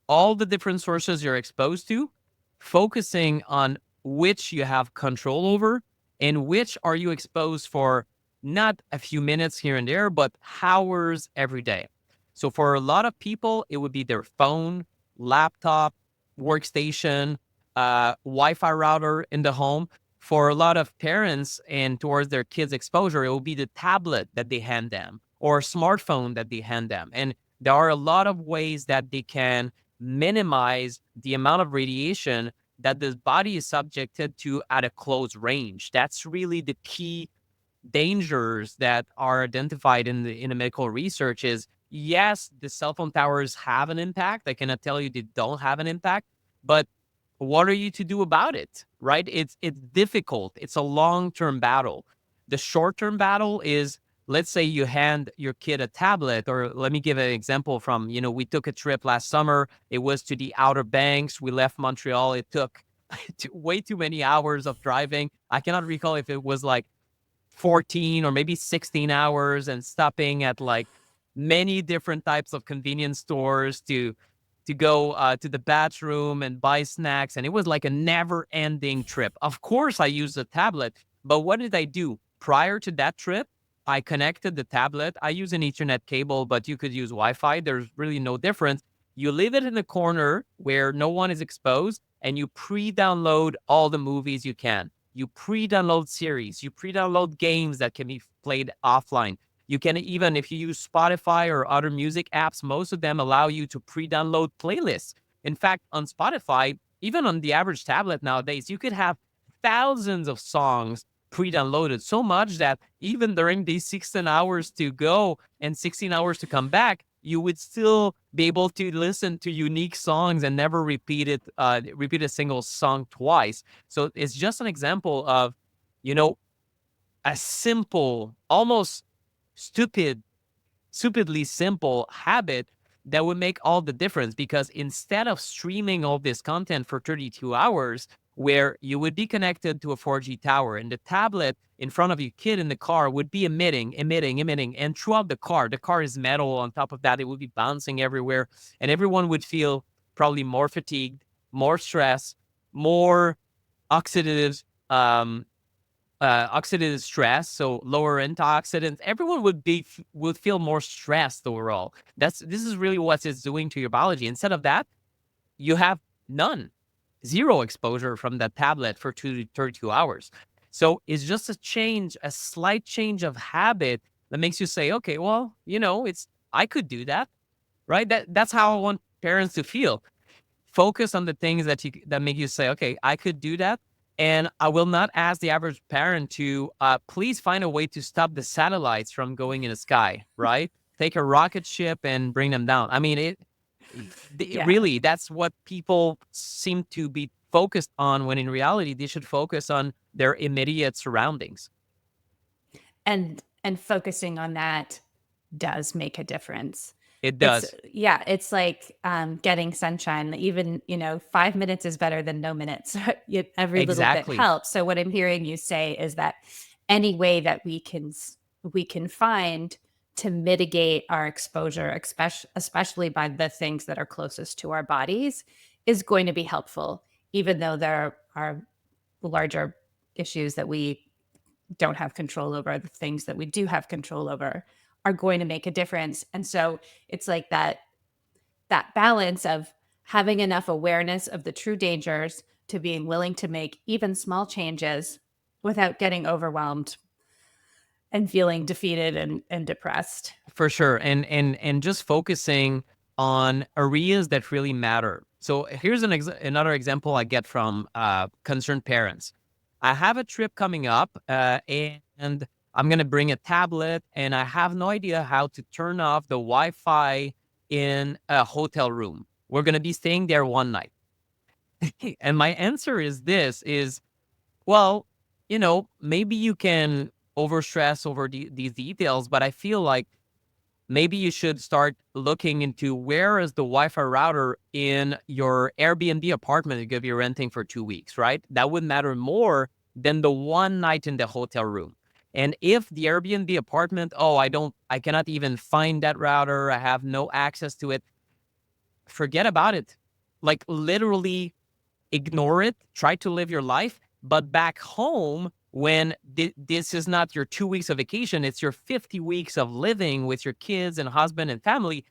all the different sources you're exposed to, focusing on which you have control over and which are you exposed for not a few minutes here and there, but hours every day. So for a lot of people, it would be their phone, laptop, workstation, Wi-Fi router in the home. For a lot of parents and towards their kids' exposure, it will be the tablet that they hand them or smartphone that they hand them. And there are a lot of ways that they can minimize the amount of radiation that the body is subjected to at a close range. That's really the key dangers that are identified in the medical research is yes, the cell phone towers have an impact. I cannot tell you they don't have an impact, but what are you to do about it? Right? It's difficult. It's a long-term battle. The short-term battle is, let's say you hand your kid a tablet, or let me give an example from, we took a trip last summer. It was to the Outer Banks. We left Montreal. It took way too many hours of driving. I cannot recall if it was like 14 or maybe 16 hours and stopping at like many different types of convenience stores to go to the bathroom and buy snacks. And it was like a never ending trip. Of course, I used a tablet, but what did I do? Prior to that trip, I connected the tablet. I use an Ethernet cable, but you could use Wi Fi. There's really no difference. You leave it in a corner where no one is exposed, and you pre download all the movies you can. You pre-download series, you pre-download games that can be played offline. You can even, if you use Spotify or other music apps, most of them allow you to pre-download playlists. In fact, on Spotify, even on the average tablet nowadays, you could have thousands of songs pre-downloaded, so much that even during these 16 hours to go and 16 hours to come back, you would still be able to listen to unique songs and never repeat a single song twice. So it's just an example of, you know, a simple, almost stupidly simple habit that would make all the difference, because instead of streaming all this content for 32 hours, where you would be connected to a 4G tower and the tablet in front of your kid in the car would be emitting, and throughout the car is metal. On top of that, it would be bouncing everywhere, and everyone would feel probably more fatigued, more stress, more oxidative um, oxidative stress, so lower antioxidants. Everyone would feel more stressed overall. This is really what it's doing to your biology. Instead of that, you have zero exposure from that tablet for 32 hours. So it's just a slight change of habit that makes you say, okay, well, I could do that, right? That's how I want parents to feel. Focus on the things that make you say, okay, I could do that. And I will not ask the average parent to please find a way to stop the satellites from going in the sky, right? Take a rocket ship and bring them down. I mean, Yeah. really, that's what people seem to be focused on, when in reality, they should focus on their immediate surroundings. And focusing on that does make a difference. It It's does. yeah, it's like getting sunshine. Even 5 minutes is better than no minutes. Every little bit Exactly. helps. So what I'm hearing you say is that any way that we can find to mitigate our exposure, especially by the things that are closest to our bodies, is going to be helpful, even though there are larger issues that we don't have control over. The things that we do have control over are going to make a difference. And so it's like that balance of having enough awareness of the true dangers to being willing to make even small changes without getting overwhelmed and feeling defeated and depressed. For sure. And just focusing on areas that really matter. So here's another example I get from concerned parents. I have a trip coming up, and I'm going to bring a tablet, and I have no idea how to turn off the Wi-Fi in a hotel room. We're going to be staying there one night. And my answer is, well, maybe you can overstress over these details, but I feel like maybe you should start looking into where is the Wi-Fi router in your Airbnb apartment that you're renting for 2 weeks, right? That would matter more than the one night in the hotel room. And if the Airbnb apartment, oh, I cannot even find that router, I have no access to it, forget about it. Like literally ignore it, try to live your life. But back home, when this is not your 2 weeks of vacation, it's your 50 weeks of living with your kids and husband and family,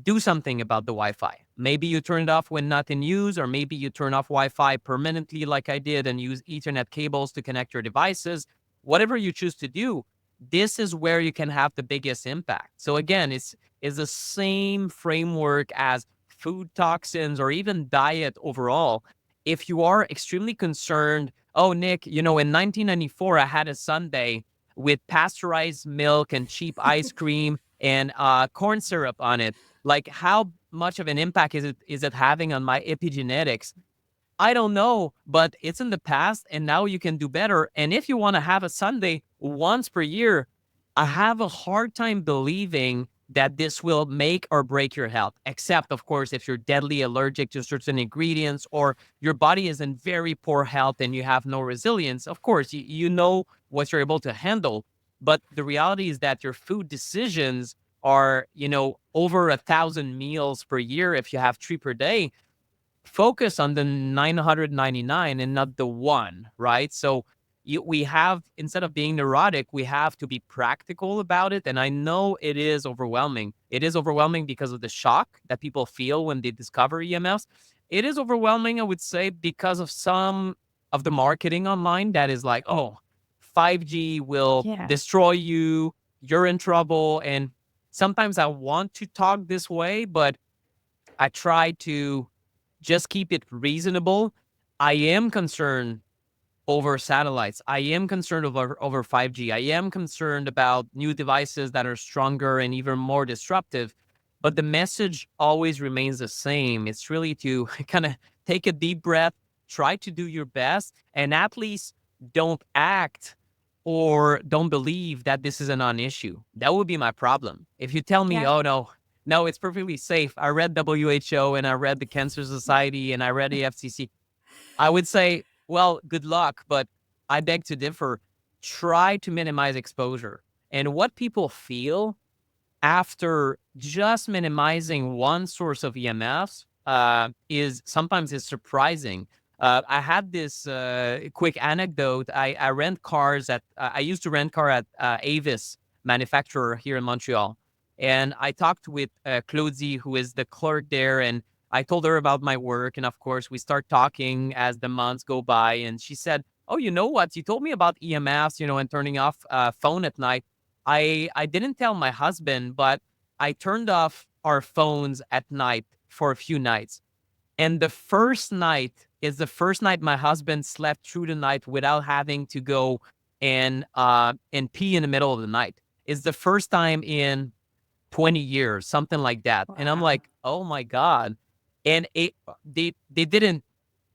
do something about the Wi-Fi. Maybe you turn it off when not in use, or maybe you turn off Wi-Fi permanently like I did and use Ethernet cables to connect your devices. Whatever you choose to do, this is where you can have the biggest impact. So again, it's the same framework as food toxins or even diet overall. If you are extremely concerned, oh, Nick, in 1994, I had a sundae with pasteurized milk and cheap ice cream and corn syrup on it. Like, how much of an impact is it having on my epigenetics? I don't know, but it's in the past and now you can do better. And if you want to have a Sunday once per year, I have a hard time believing that this will make or break your health, except, of course, if you're deadly allergic to certain ingredients or your body is in very poor health and you have no resilience. Of course, you know what you're able to handle. But the reality is that your food decisions are, over 1,000 meals per year if you have 3 per day. Focus on the 999 and not the one, right? So we have, instead of being neurotic, we have to be practical about it. And I know it is overwhelming. It is overwhelming because of the shock that people feel when they discover EMFs. It is overwhelming, I would say, because of some of the marketing online that is like, oh, 5G will Yeah. destroy you, you're in trouble. And sometimes I want to talk this way, but I try to just keep it reasonable. I am concerned over satellites. I am concerned over 5G. I am concerned about new devices that are stronger and even more disruptive. But the message always remains the same. It's really to kind of take a deep breath, try to do your best, and at least don't act or don't believe that this is a non-issue. That would be my problem. If you tell me, Yeah. oh no, it's perfectly safe. I read WHO and I read the Cancer Society and I read the FCC. I would say, well, good luck, but I beg to differ. Try to minimize exposure. And what people feel after just minimizing one source of EMFs is sometimes is surprising. I had this quick anecdote. I rent cars at I used to rent car at Avis manufacturer here in Montreal, and I talked with Claudie, who is the clerk there, and I told her about my work, and of course we start talking as the months go by, and she said, "Oh, you know what? You told me about EMFs, and turning off phone at night. I didn't tell my husband, but I turned off our phones at night for a few nights. And the first night is the first night my husband slept through the night without having to go and pee in the middle of the night. It's the first time in 20 years, something like that. And I'm Wow. like, oh my God. And they didn't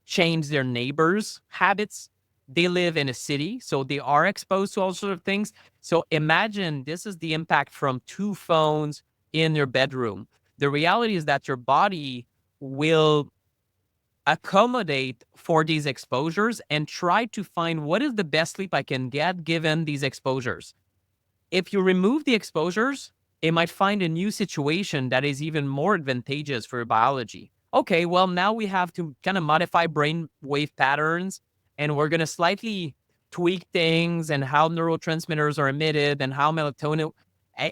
change their neighbors' habits. They live in a city, so they are exposed to all sorts of things. So imagine this is the impact from two phones in your bedroom. The reality is that your body will accommodate for these exposures and try to find what is the best sleep I can get given these exposures. If you remove the exposures, it might find a new situation that is even more advantageous for your biology. Okay, well, now we have to kind of modify brain wave patterns and we're going to slightly tweak things and how neurotransmitters are emitted and how melatonin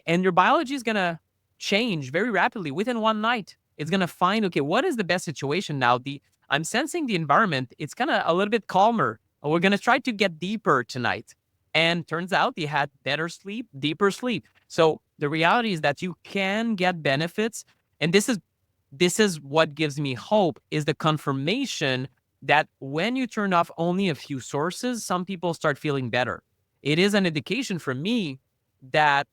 and your biology is going to change very rapidly within one night. It's going to find, okay, what is the best situation now? I'm sensing the environment. It's kind of a little bit calmer. We're going to try to get deeper tonight. And turns out he had better sleep, deeper sleep. So the reality is that you can get benefits. And this is what gives me hope is the confirmation that when you turn off only a few sources, some people start feeling better. It is an indication for me that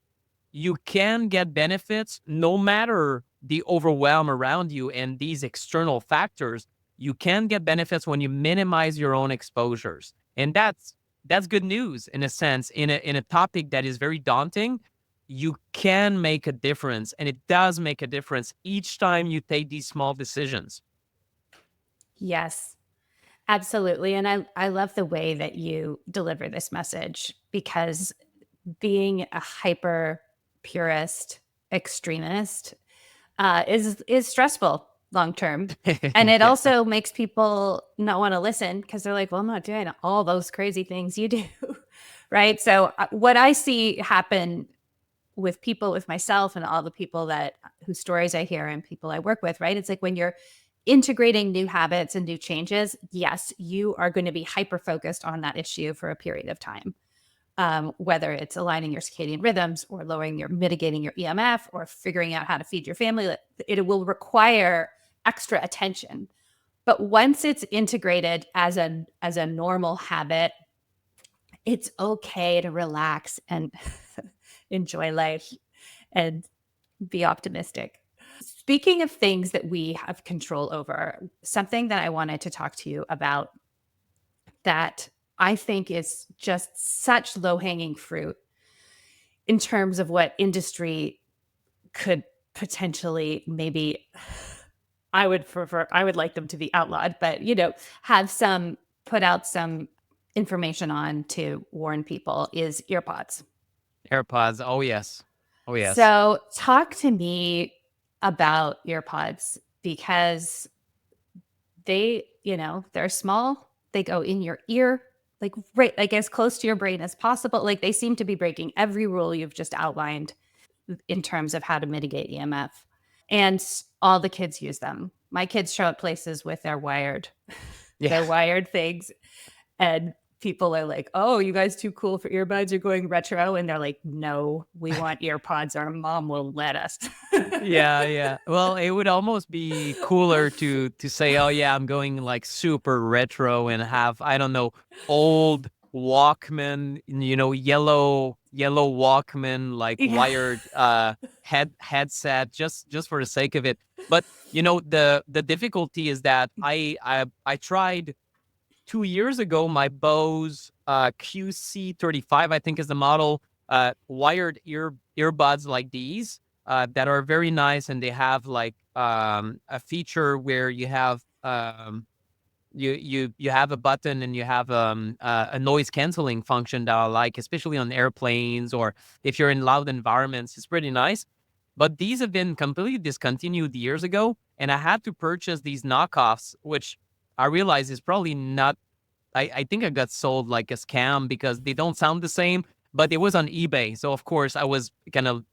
you can get benefits no matter the overwhelm around you and these external factors. You can get benefits when you minimize your own exposures. And that's good news in a sense. In a topic that is very daunting, you can make a difference. And it does make a difference each time you take these small decisions. Yes, absolutely. And I love the way that you deliver this message because being a hyper purist extremist is stressful long term. And it Yeah. also makes people not want to listen because they're like, well, I'm not doing all those crazy things you do. Right. So, what I see happen with people, with myself, and all the people that whose stories I hear and people I work with, right? It's like when you're integrating new habits and new changes, yes, you are going to be hyper focused on that issue for a period of time. Whether it's aligning your circadian rhythms or mitigating your EMF or figuring out how to feed your family, it will require extra attention. But once it's integrated as a normal habit, it's okay to relax and enjoy life and be optimistic. Speaking of things that we have control over, something that I wanted to talk to you about that I think is just such low hanging fruit in terms of what industry could potentially maybe I would like them to be outlawed, but have some put out some information on to warn people is earpods. AirPods. Oh yes. Oh yes. So talk to me about earpods because they're small. They go in your ear, like as close to your brain as possible. Like they seem to be breaking every rule you've just outlined in terms of how to mitigate EMF. And all the kids use them. My kids show up places with Yeah. their wired things, and people are like, "Oh, you guys too cool for earbuds? You're going retro." And they're like, "No, we want earpods. Our mom will let us." Yeah, yeah. Well, it would almost be cooler to say, "Oh yeah, I'm going like super retro and have, I don't know, old Walkman, yellow Walkman, like Yeah. wired headset, just for the sake of it." But the difficulty is that I tried 2 years ago my Bose QC35, I think is the model, wired earbuds like these, that are very nice, and they have like a feature where you have a button, and you have a noise canceling function that I like, especially on airplanes or if you're in loud environments. It's pretty nice. But these have been completely discontinued years ago, and I had to purchase these knockoffs, which I realize is probably not. I think I got sold like a scam because they don't sound the same, but it was on eBay. So of course I was kind of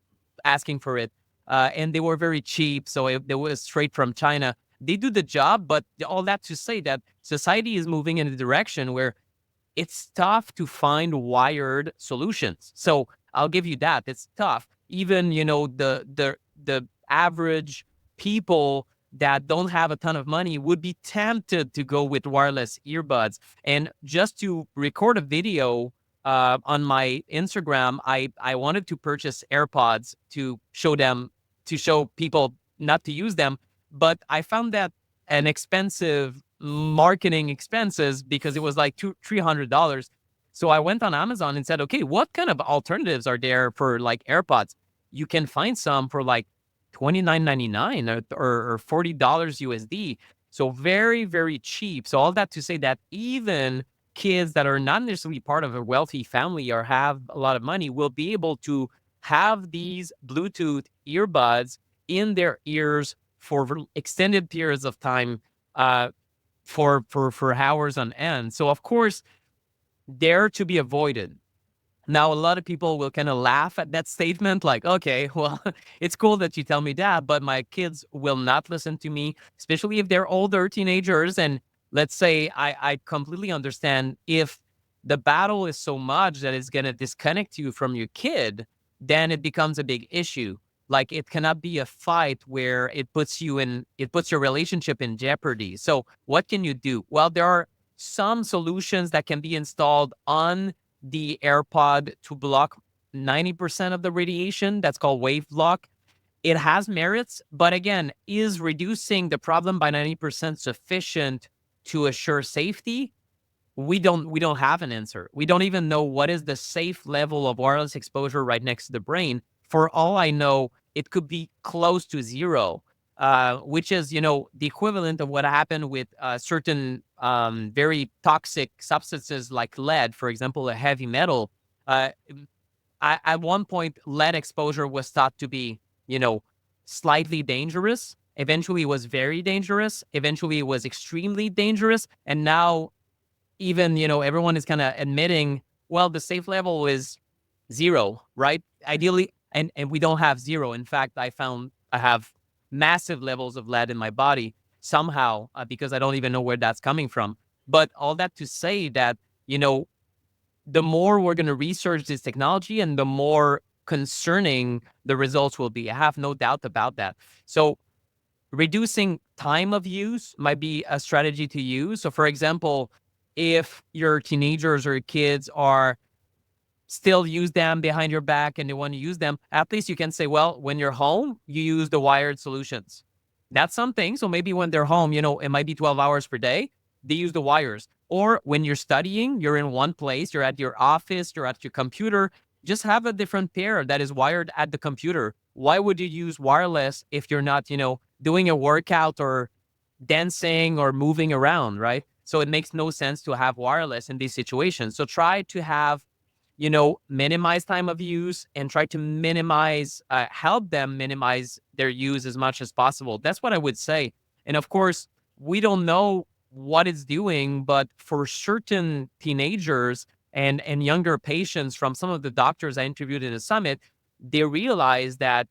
asking for it, and they were very cheap. So they was straight from China. They do the job, but all that to say that society is moving in a direction where it's tough to find wired solutions. So I'll give you that. It's tough. Even, the average people that don't have a ton of money would be tempted to go with wireless earbuds. And just to record a video on my Instagram, I wanted to purchase AirPods to show people not to use them. But I found that an expensive marketing expenses because it was like $300. So I went on Amazon and said, okay, what kind of alternatives are there for like AirPods? You can find some for like 29.99 or $40 USD. So very, very cheap. So all that to say that even kids that are not necessarily part of a wealthy family or have a lot of money will be able to have these Bluetooth earbuds in their ears for extended periods of time, uh, for hours on end. So of course, they're to be avoided. Now, a lot of people will kind of laugh at that statement, like, okay, well, it's cool that you tell me that, but my kids will not listen to me, especially if they're older teenagers. And let's say I completely understand if the battle is so much that it's going to disconnect you from your kid, then it becomes a big issue. Like it cannot be a fight where it puts your relationship in jeopardy. So what can you do? Well, there are some solutions that can be installed on the AirPod to block 90% of the radiation. That's called wave block. It has merits, but again, is reducing the problem by 90% sufficient to assure safety? We don't have an answer. We don't even know what is the safe level of wireless exposure right next to the brain. For all I know, it could be close to zero, which is the equivalent of what happened with certain very toxic substances like lead, for example, a heavy metal. Uh, at one point, lead exposure was thought to be, you know, slightly dangerous. Eventually, it was very dangerous. Eventually, it was extremely dangerous. And now, even, everyone is kind of admitting, well, the safe level is zero, right? Ideally, and we don't have zero. In fact, I found I have massive levels of lead in my body somehow, because I don't even know where that's coming from. But all that to say that, you know, the more we're going to research this technology and the more concerning the results will be. I have no doubt about that. So reducing time of use might be a strategy to use. So, for example, if your teenagers or your kids are still use them behind your back and they want to use them, at least you can say, well, when you're home, you use the wired solutions. That's something. So maybe when they're home, it might be 12 hours per day, they use the wires. Or when you're studying, you're in one place, you're at your office, you're at your computer, just have a different pair that is wired at the computer. Why would you use wireless if you're not, doing a workout or dancing or moving around, right? So it makes no sense to have wireless in these situations. So try to have, minimize time of use and try to help them minimize their use as much as possible. That's what I would say. And of course, we don't know what it's doing, but for certain teenagers and younger patients from some of the doctors I interviewed in the summit, they realized that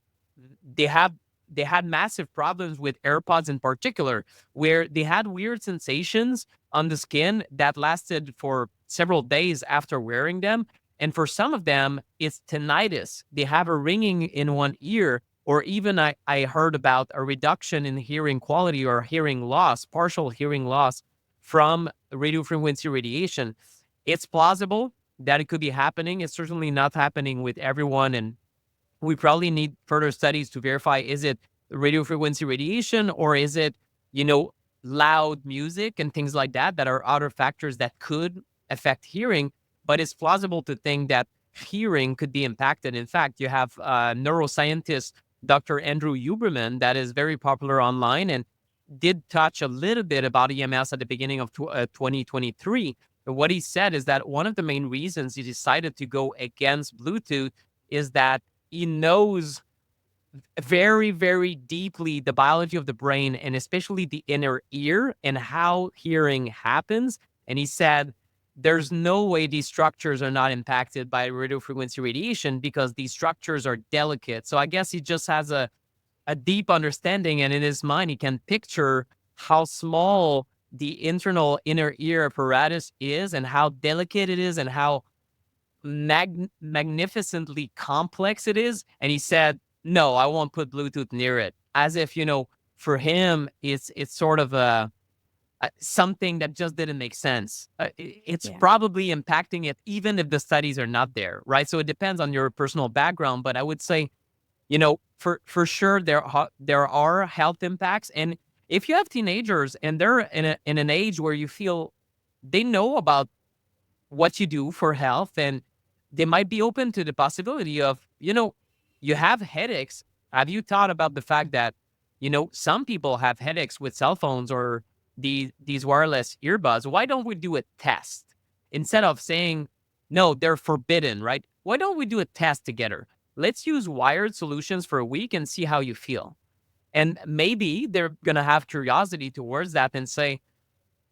they have they had massive problems with AirPods in particular, where they had weird sensations on the skin that lasted for several days after wearing them. And for some of them, it's tinnitus. They have a ringing in one ear, or even I heard about a reduction in hearing quality or hearing loss, partial hearing loss from radio frequency radiation. It's plausible that it could be happening. It's certainly not happening with everyone. And we probably need further studies to verify, is it radio frequency radiation, or is it, you know, loud music and things like that are other factors that could affect hearing. But it's plausible to think that hearing could be impacted. In fact, you have neuroscientist Dr. Andrew Huberman that is very popular online and did touch a little bit about EMS at the beginning of 2023. And what he said is that one of the main reasons he decided to go against Bluetooth is that he knows very, very deeply the biology of the brain and especially the inner ear and how hearing happens. And he said, there's no way these structures are not impacted by radio frequency radiation because these structures are delicate. So I guess he just has a deep understanding, and in his mind, he can picture how small the internal inner ear apparatus is and how delicate it is and how magnificently complex it is. And he said, no, I won't put Bluetooth near it. As if, for him, it's sort of something that just didn't make sense. It's Yeah. probably impacting it, even if the studies are not there, right? So it depends on your personal background. But I would say, for sure, there are health impacts. And if you have teenagers and they're in an age where you feel they know about what you do for health, and they might be open to the possibility of, you have headaches. Have you thought about the fact that, some people have headaches with cell phones or these wireless earbuds? Why don't we do a test instead of saying, no, they're forbidden, right? Why don't we do a test together? Let's use wired solutions for a week and see how you feel. And maybe they're going to have curiosity towards that and say,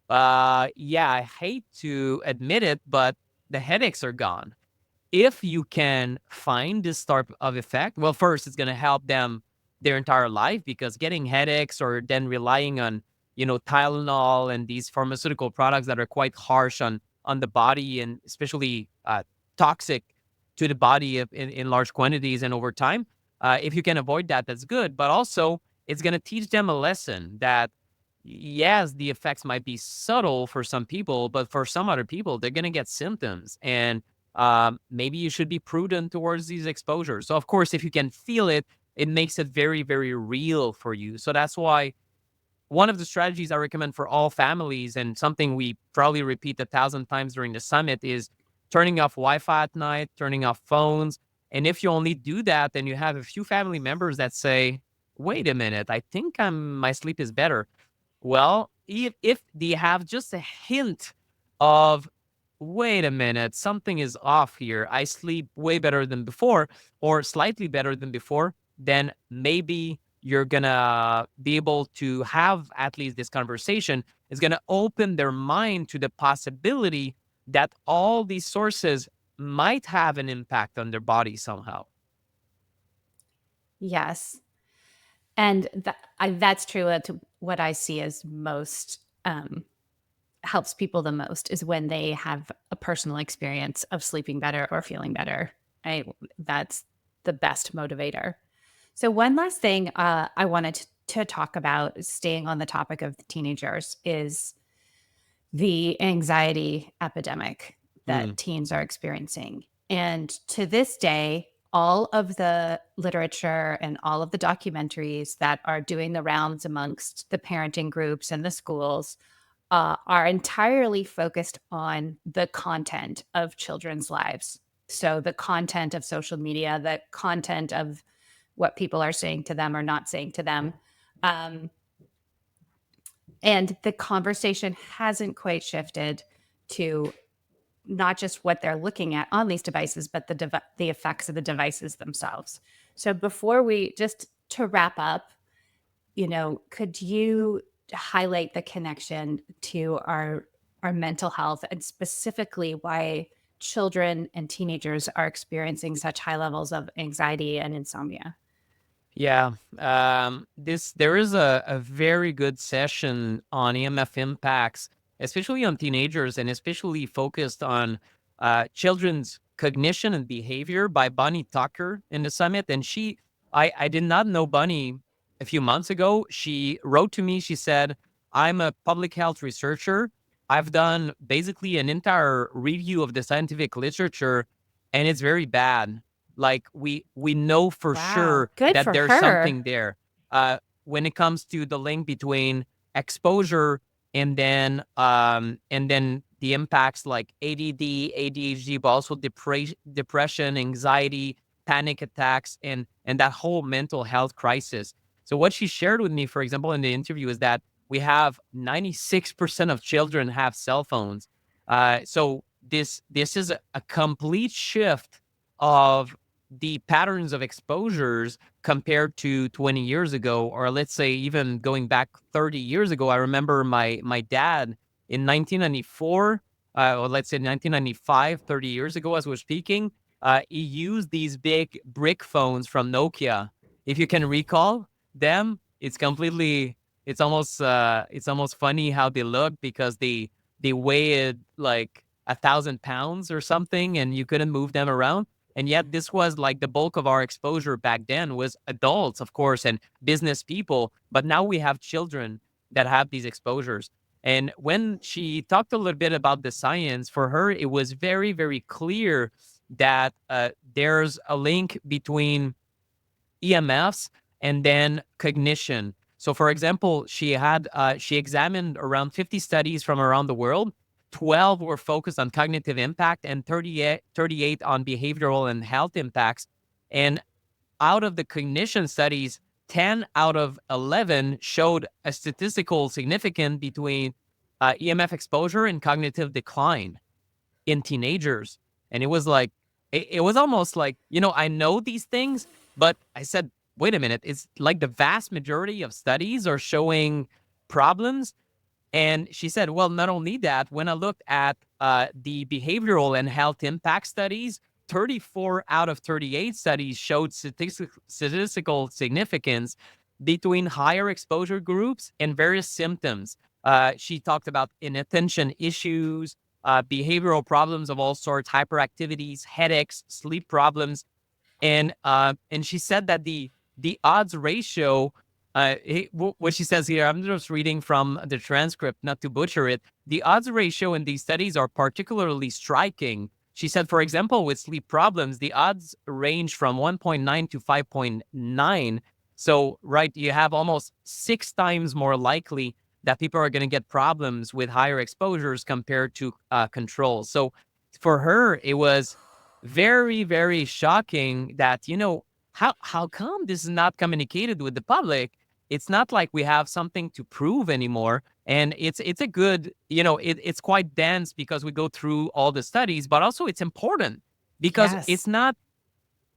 yeah, I hate to admit it, but the headaches are gone. If you can find this type of effect, well, first, it's going to help them their entire life, because getting headaches or then relying on, Tylenol and these pharmaceutical products that are quite harsh on the body and especially toxic to the body in large quantities and over time. If you can avoid that, that's good. But also, it's going to teach them a lesson that yes, the effects might be subtle for some people, but for some other people, they're going to get symptoms. And maybe you should be prudent towards these exposures. So, of course, if you can feel it, it makes it very, very real for you. So that's why one of the strategies I recommend for all families, and something we probably repeat 1,000 times during the summit, is turning off Wi-Fi at night, turning off phones. And if you only do that, then you have a few family members that say, wait a minute, I think my sleep is better. Well, if they have just a hint of wait a minute, something is off here. I sleep way better than before, or slightly better than before, then maybe you're gonna be able to have at least this conversation. Is gonna open their mind to the possibility that all these sources might have an impact on their body somehow. Yes. And that's true. That's what I see as most helps people the most is when they have a personal experience of sleeping better or feeling better. That's the best motivator. So, one last thing I wanted to talk about, staying on the topic of the teenagers, is the anxiety epidemic Mm, that teens are experiencing. And to this day, all of the literature and all of the documentaries that are doing the rounds amongst the parenting groups and the schools are entirely focused on the content of children's lives. So, the content of social media, the content of what people are saying to them or not saying to them. Um, and the conversation hasn't quite shifted to not just what they're looking at on these devices, but the effects of the devices themselves. So, before we just to wrap up, could you highlight the connection to our mental health and specifically why children and teenagers are experiencing such high levels of anxiety and insomnia? yeah. There is a very good session on EMF impacts, especially on teenagers, and especially focused on children's cognition and behavior by Bonnie Tucker in the summit. And I did not know Bonnie a few months ago. She wrote to me. She said, "I'm a public health researcher. I've done basically an entire review of the scientific literature, and it's very bad. Like we know for Wow, sure good that for there's her. something there when it comes to the link between exposure and then the impacts like ADD, ADHD, but also depression, anxiety, panic attacks, and that whole mental health crisis. So what she shared with me, for example, in the interview, is that we have 96% of children have cell phones. So this is a complete shift of the patterns of exposures compared to 20 years ago, or let's say even going back 30 years ago. I remember my dad in 1994, or let's say 1995, 30 years ago, as we're speaking, he used these big brick phones from Nokia. If you can recall them, it's almost funny how they look, because they weighed like 1,000 pounds or something, and you couldn't move them around. And yet this was like the bulk of our exposure back then was adults, of course, and business people. But now we have children that have these exposures. And when she talked a little bit about the science, for her, it was very, very clear that there's a link between EMFs and then cognition. So, for example, she examined around 50 studies from around the world. 12 were focused on cognitive impact, and 38 on behavioral and health impacts. And out of the cognition studies, 10 out of 11 showed a statistical significance between EMF exposure and cognitive decline in teenagers. And it was like, it was almost like, I know these things, but I said, wait a minute, it's like the vast majority of studies are showing problems. And she said, well, not only that, when I looked at the behavioral and health impact studies, 34 out of 38 studies showed statistical significance between higher exposure groups and various symptoms. She talked about inattention issues, behavioral problems of all sorts, hyperactivities, headaches, sleep problems, and she said that the odds ratio, what she says here, I'm just reading from the transcript, not to butcher it. The odds ratio in these studies are particularly striking. She said, for example, with sleep problems, the odds range from 1.9 to 5.9. So, right, you have almost 6 times more likely that people are going to get problems with higher exposures compared to controls. So, for her, it was very, very shocking that, how come this is not communicated with the public? It's not like we have something to prove anymore. And it's a good, it's quite dense because we go through all the studies, but also it's important because it's Yes. not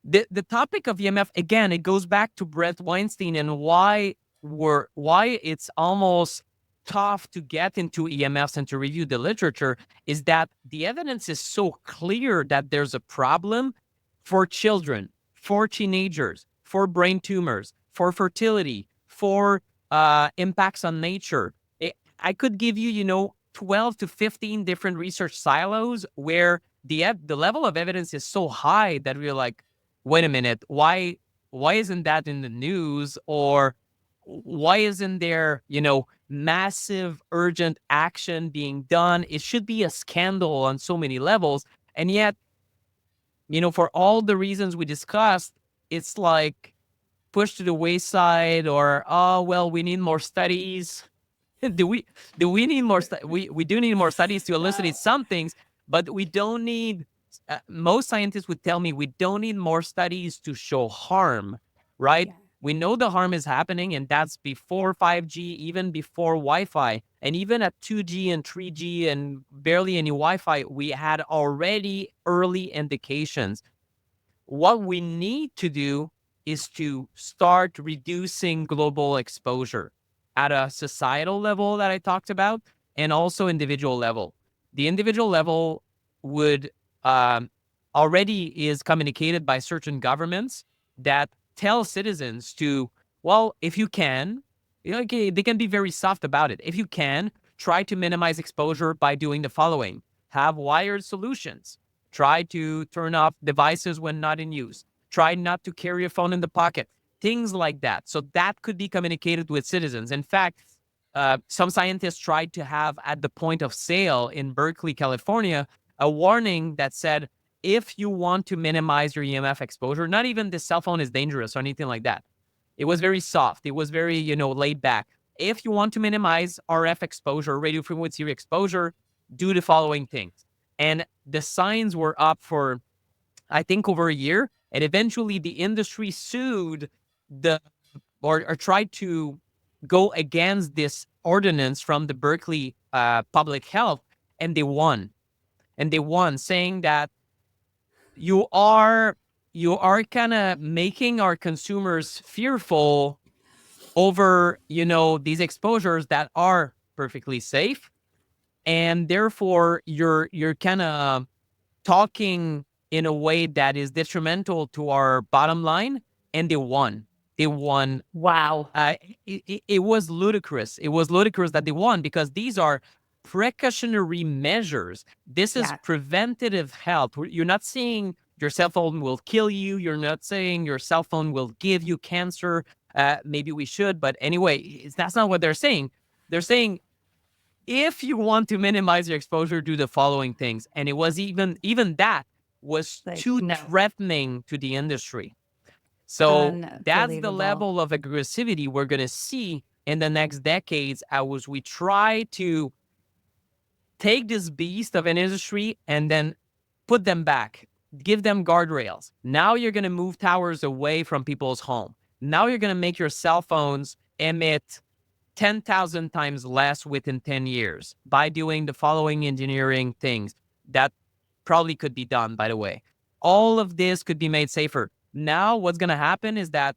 the topic of EMF. Again, it goes back to Brett Weinstein and why it's almost tough to get into EMFs and to review the literature, is that the evidence is so clear that there's a problem for children, for teenagers, for brain tumors, for fertility, for impacts on nature. I could give you, 12 to 15 different research silos where the level of evidence is so high that we're like, wait a minute, why isn't that in the news? Or why isn't there, massive urgent action being done? It should be a scandal on so many levels. And yet, for all the reasons we discussed, it's like pushed to the wayside, or, oh, well, we need more studies. Do we need more we do need more studies to elucidate some things, but we don't need most scientists would tell me we don't need more studies to show harm, right? Yeah. We know the harm is happening, and that's before 5G, even before Wi-Fi, and even at 2G and 3G and barely any Wi-Fi, we had already early indications. What we need to do is to start reducing global exposure at a societal level that I talked about, and also individual level. The individual level would already is communicated by certain governments that tell citizens to, well, if you can, okay, they can be very soft about it. If you can, try to minimize exposure by doing the following: have wired solutions. Try to turn off devices when not in use. Try not to carry a phone in the pocket. Things like that. So that could be communicated with citizens. In fact, some scientists tried to have at the point of sale in Berkeley, California, a warning that said, if you want to minimize your EMF exposure, not even the cell phone is dangerous or anything like that. It was very soft. It was very, laid back. If you want to minimize RF exposure, radio frequency exposure, do the following things. And the signs were up for, I think, over a year. And eventually the industry sued the or tried to go against this ordinance from the Berkeley Public Health, and they won. And they won, saying that you are kind of making our consumers fearful over, these exposures that are perfectly safe, and therefore you're kind of talking in a way that is detrimental to our bottom line. And they won. They won. Wow. It was ludicrous. It was ludicrous that they won, because these are precautionary measures. This is Yeah. preventative health. You're not saying your cell phone will kill you. You're not saying your cell phone will give you cancer. Maybe we should, but anyway, that's not what they're saying. They're saying, if you want to minimize your exposure, do the following things. And it was even that was Like, too no. threatening to the industry. So that's the Unbelievable. level of aggressivity we're going to see in the next decades, as we try to take this beast of an industry and then put them back, give them guardrails. Now you're going to move towers away from people's home. Now you're going to make your cell phones emit 10,000 times less within 10 years by doing the following engineering things that probably could be done, by the way. All of this could be made safer. Now, what's going to happen is that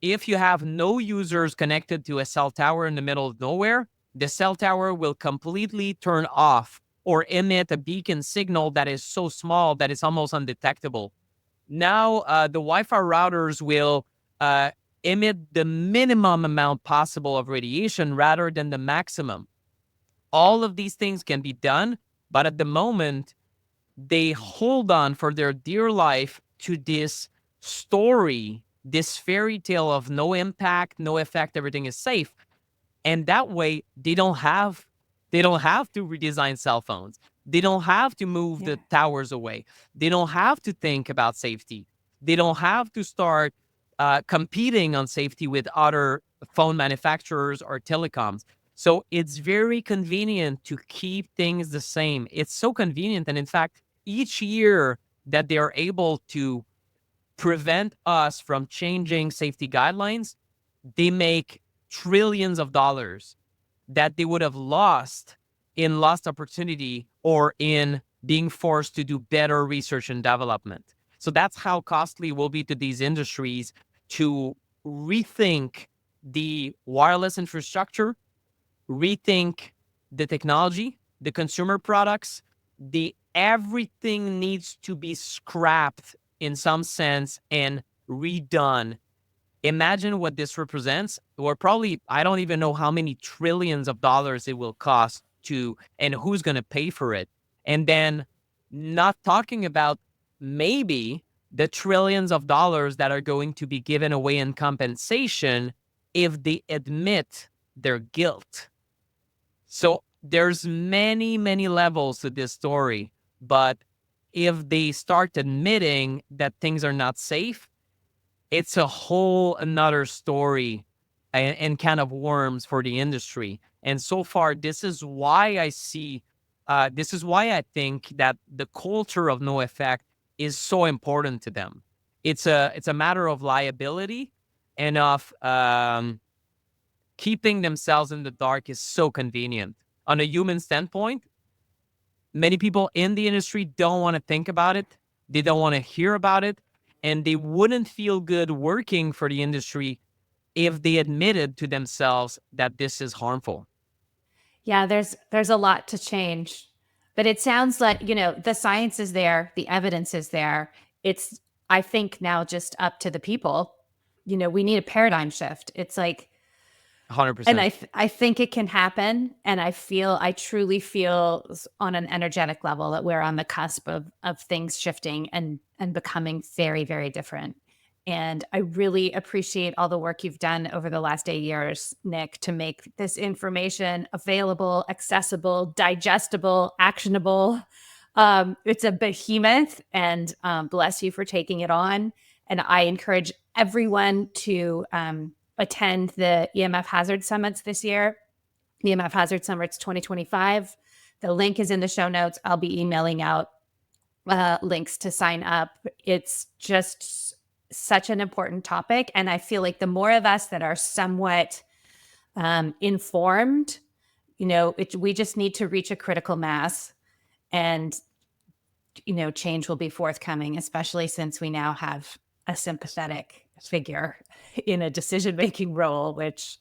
if you have no users connected to a cell tower in the middle of nowhere, the cell tower will completely turn off or emit a beacon signal that is so small that it's almost undetectable. Now, the Wi-Fi routers will emit the minimum amount possible of radiation rather than the maximum. All of these things can be done, but at the moment, they hold on for their dear life to this story, this fairy tale of no impact, no effect, everything is safe. And that way they don't have to redesign cell phones. They don't have to move Yeah. the towers away. They don't have to think about safety. They don't have to start competing on safety with other phone manufacturers or telecoms. So it's very convenient to keep things the same. It's so convenient. And in fact, each year that they are able to prevent us from changing safety guidelines, they make trillions of dollars. that they would have lost in lost opportunity or in being forced to do better research and development. So that's how costly it will be to these industries to rethink the wireless infrastructure, rethink the technology, the consumer products, the everything needs to be scrapped in some sense and redone. Imagine what this represents, or probably, I don't even know how many trillions of dollars it will cost to, and who's going to pay for it. And then not talking about maybe the trillions of dollars that are going to be given away in compensation if they admit their guilt. So there's many, many levels to this story, but if they start admitting that things are not safe, it's a whole another story and kind of worms for the industry. And so far, this is why this is why I think that the culture of no effect is so important to them. It's a matter of liability and of keeping themselves in the dark is so convenient. On a human standpoint, many people in the industry don't want to think about it. They don't want to hear about it. And they wouldn't feel good working for the industry if they admitted to themselves that this is harmful. Yeah, there's a lot to change. But it sounds like, the science is there, the evidence is there. It's, I think, now just up to the people. We need a paradigm shift. It's like, and 100%. I think it can happen. And I truly feel on an energetic level that we're on the cusp of things shifting and becoming very, very different. And I really appreciate all the work you've done over the last 8 years, Nick, to make this information available, accessible, digestible, actionable. It's a behemoth, and bless you for taking it on. And I encourage everyone to attend the EMF Hazard Summits this year. The EMF Hazard Summits 2025. The link is in the show notes. I'll be emailing out links to sign up. It's just such an important topic. And I feel like the more of us that are somewhat informed, we just need to reach a critical mass, and, change will be forthcoming, especially since we now have a sympathetic figure in a decision-making role, which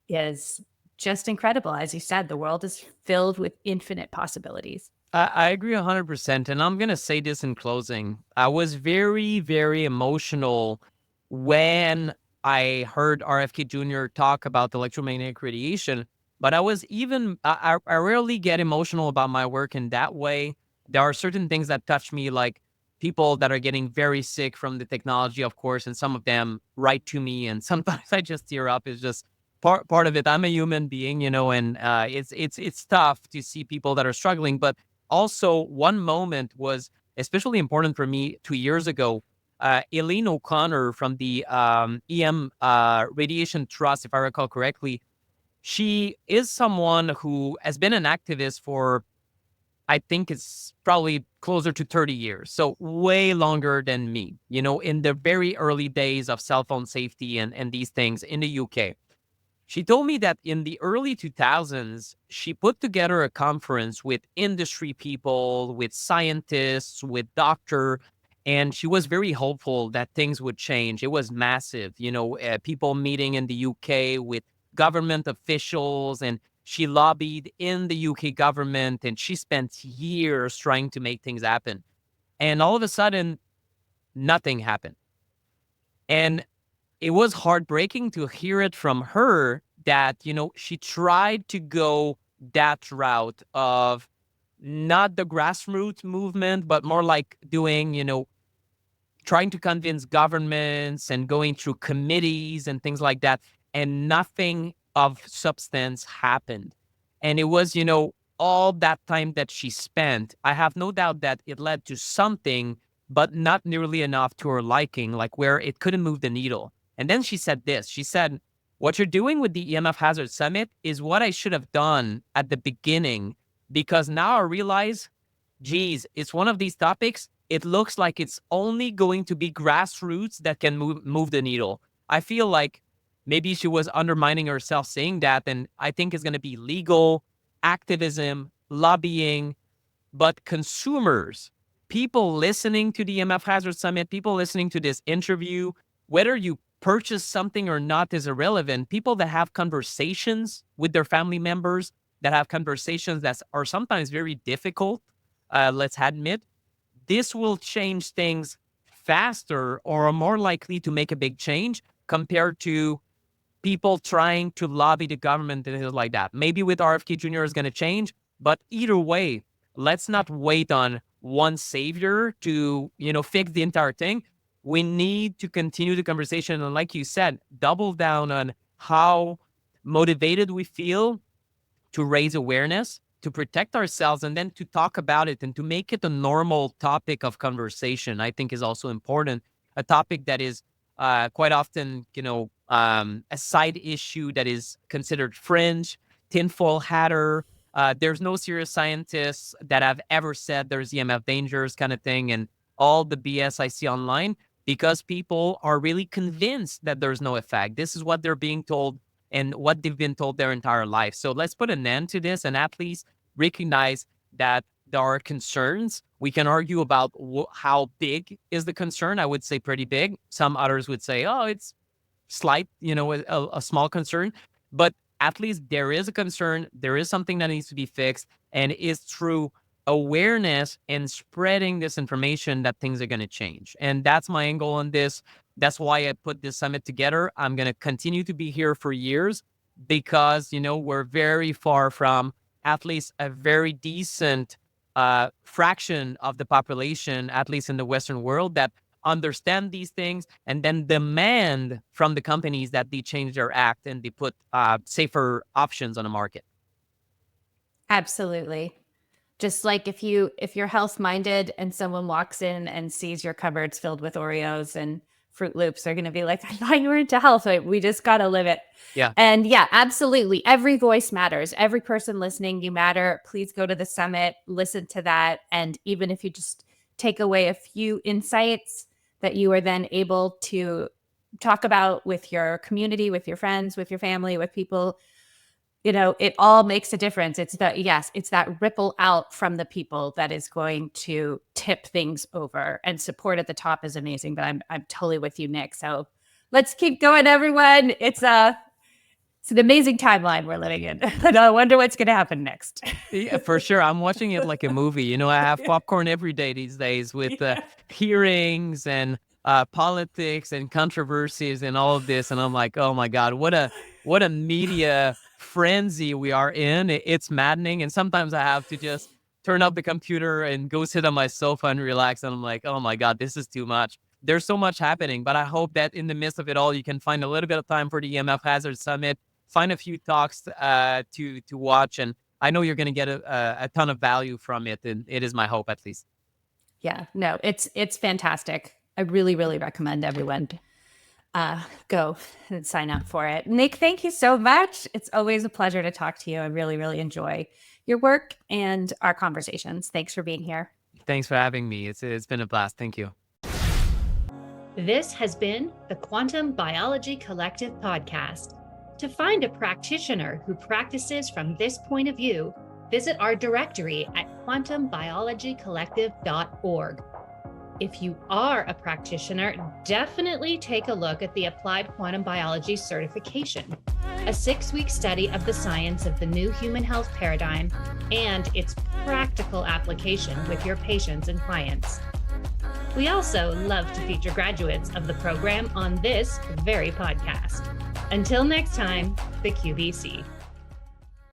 is just incredible. As you said, the world is filled with infinite possibilities. I agree 100%. And I'm going to say this in closing. I was very, very emotional when I heard RFK Jr. talk about electromagnetic radiation. But I rarely get emotional about my work in that way. There are certain things that touch me, like people that are getting very sick from the technology, of course, and some of them write to me. And sometimes I just tear up. It's just part of it. I'm a human being, and it's tough to see people that are struggling. But also, one moment was especially important for me 2 years ago. Elaine O'Connor from the Radiation Trust, if I recall correctly, she is someone who has been an activist for, I think it's probably closer to 30 years. So way longer than me, in the very early days of cell phone safety and these things in the UK. She told me that in the early 2000s, she put together a conference with industry people, with scientists, with doctor, and she was very hopeful that things would change. It was massive, people meeting in the UK with government officials, and she lobbied in the UK government, and she spent years trying to make things happen. And all of a sudden, nothing happened. And it was heartbreaking to hear it from her that, she tried to go that route of not the grassroots movement, but more like doing, trying to convince governments and going through committees and things like that. And nothing of substance happened. And it was, all that time that she spent, I have no doubt that it led to something, but not nearly enough to her liking, like where it couldn't move the needle. And then she said this. She said, "What you're doing with the EMF Hazard Summit is what I should have done at the beginning, because now I realize, geez, it's one of these topics. It looks like it's only going to be grassroots that can move the needle. I feel like maybe she was undermining herself saying that. And I think it's going to be legal, activism, lobbying, but consumers, people listening to the EMF Hazard Summit, people listening to this interview, whether you purchase something or not is irrelevant. People that have conversations with their family members, that have conversations that are sometimes very difficult, let's admit, this will change things faster or are more likely to make a big change compared to people trying to lobby the government and things like that. Maybe with RFK Jr. is going to change, but either way, let's not wait on one savior to, fix the entire thing. We need to continue the conversation. And like you said, double down on how motivated we feel to raise awareness, to protect ourselves, and then to talk about it and to make it a normal topic of conversation, I think is also important. A topic that is quite often, a side issue that is considered fringe, tinfoil hatter. There's no serious scientists that have ever said there's EMF dangers kind of thing, and all the BS I see online, because people are really convinced that there's no effect. This is what they're being told and what they've been told their entire life. So let's put an end to this and at least recognize that there are concerns. We can argue about how big is the concern. I would say pretty big. Some others would say, oh, it's slight, a small concern. But at least there is a concern. There is something that needs to be fixed. And it's through awareness and spreading this information that things are going to change. And that's my angle on this. That's why I put this summit together. I'm going to continue to be here for years because, we're very far from at least a very decent fraction of the population, at least in the Western world, that understand these things and then demand from the companies that they change their act and they put safer options on the market. Absolutely. Just like if you're health minded and someone walks in and sees your cupboards filled with Oreos and Fruit Loops, they're going to be like, I thought you were into health. We just got to live it. Yeah. And yeah, absolutely. Every voice matters. Every person listening, you matter. Please go to the summit, listen to that. And even if you just take away a few insights that you are then able to talk about with your community, with your friends, with your family, with people, it all makes a difference. It's that ripple out from the people that is going to tip things over, and support at the top is amazing. But I'm totally with you, Nick. So let's keep going, everyone. It's an amazing timeline we're living in. And I wonder what's going to happen next. Yeah, for sure. I'm watching it like a movie. I have popcorn every day these days with hearings and politics and controversies and all of this. And I'm like, oh my God, what a media frenzy we are in. It's maddening. And sometimes I have to just turn up the computer and go sit on my sofa and relax. And I'm like, oh my God, this is too much. There's so much happening, but I hope that in the midst of it all, you can find a little bit of time for the EMF Hazard Summit, find a few talks to watch. And I know you're going to get a ton of value from it. And it is my hope, at least. Yeah, no, it's fantastic. I really, really recommend everyone go and sign up for it. Nick, thank you so much. It's always a pleasure to talk to you. I really, really enjoy your work and our conversations. Thanks for being here. Thanks for having me. It's been a blast. Thank you. This has been the Quantum Biology Collective podcast. To find a practitioner who practices from this point of view, visit our directory at quantumbiologycollective.org. If you are a practitioner, definitely take a look at the Applied Quantum Biology Certification, a 6-week study of the science of the new human health paradigm and its practical application with your patients and clients. We also love to feature graduates of the program on this very podcast. Until next time, the QBC.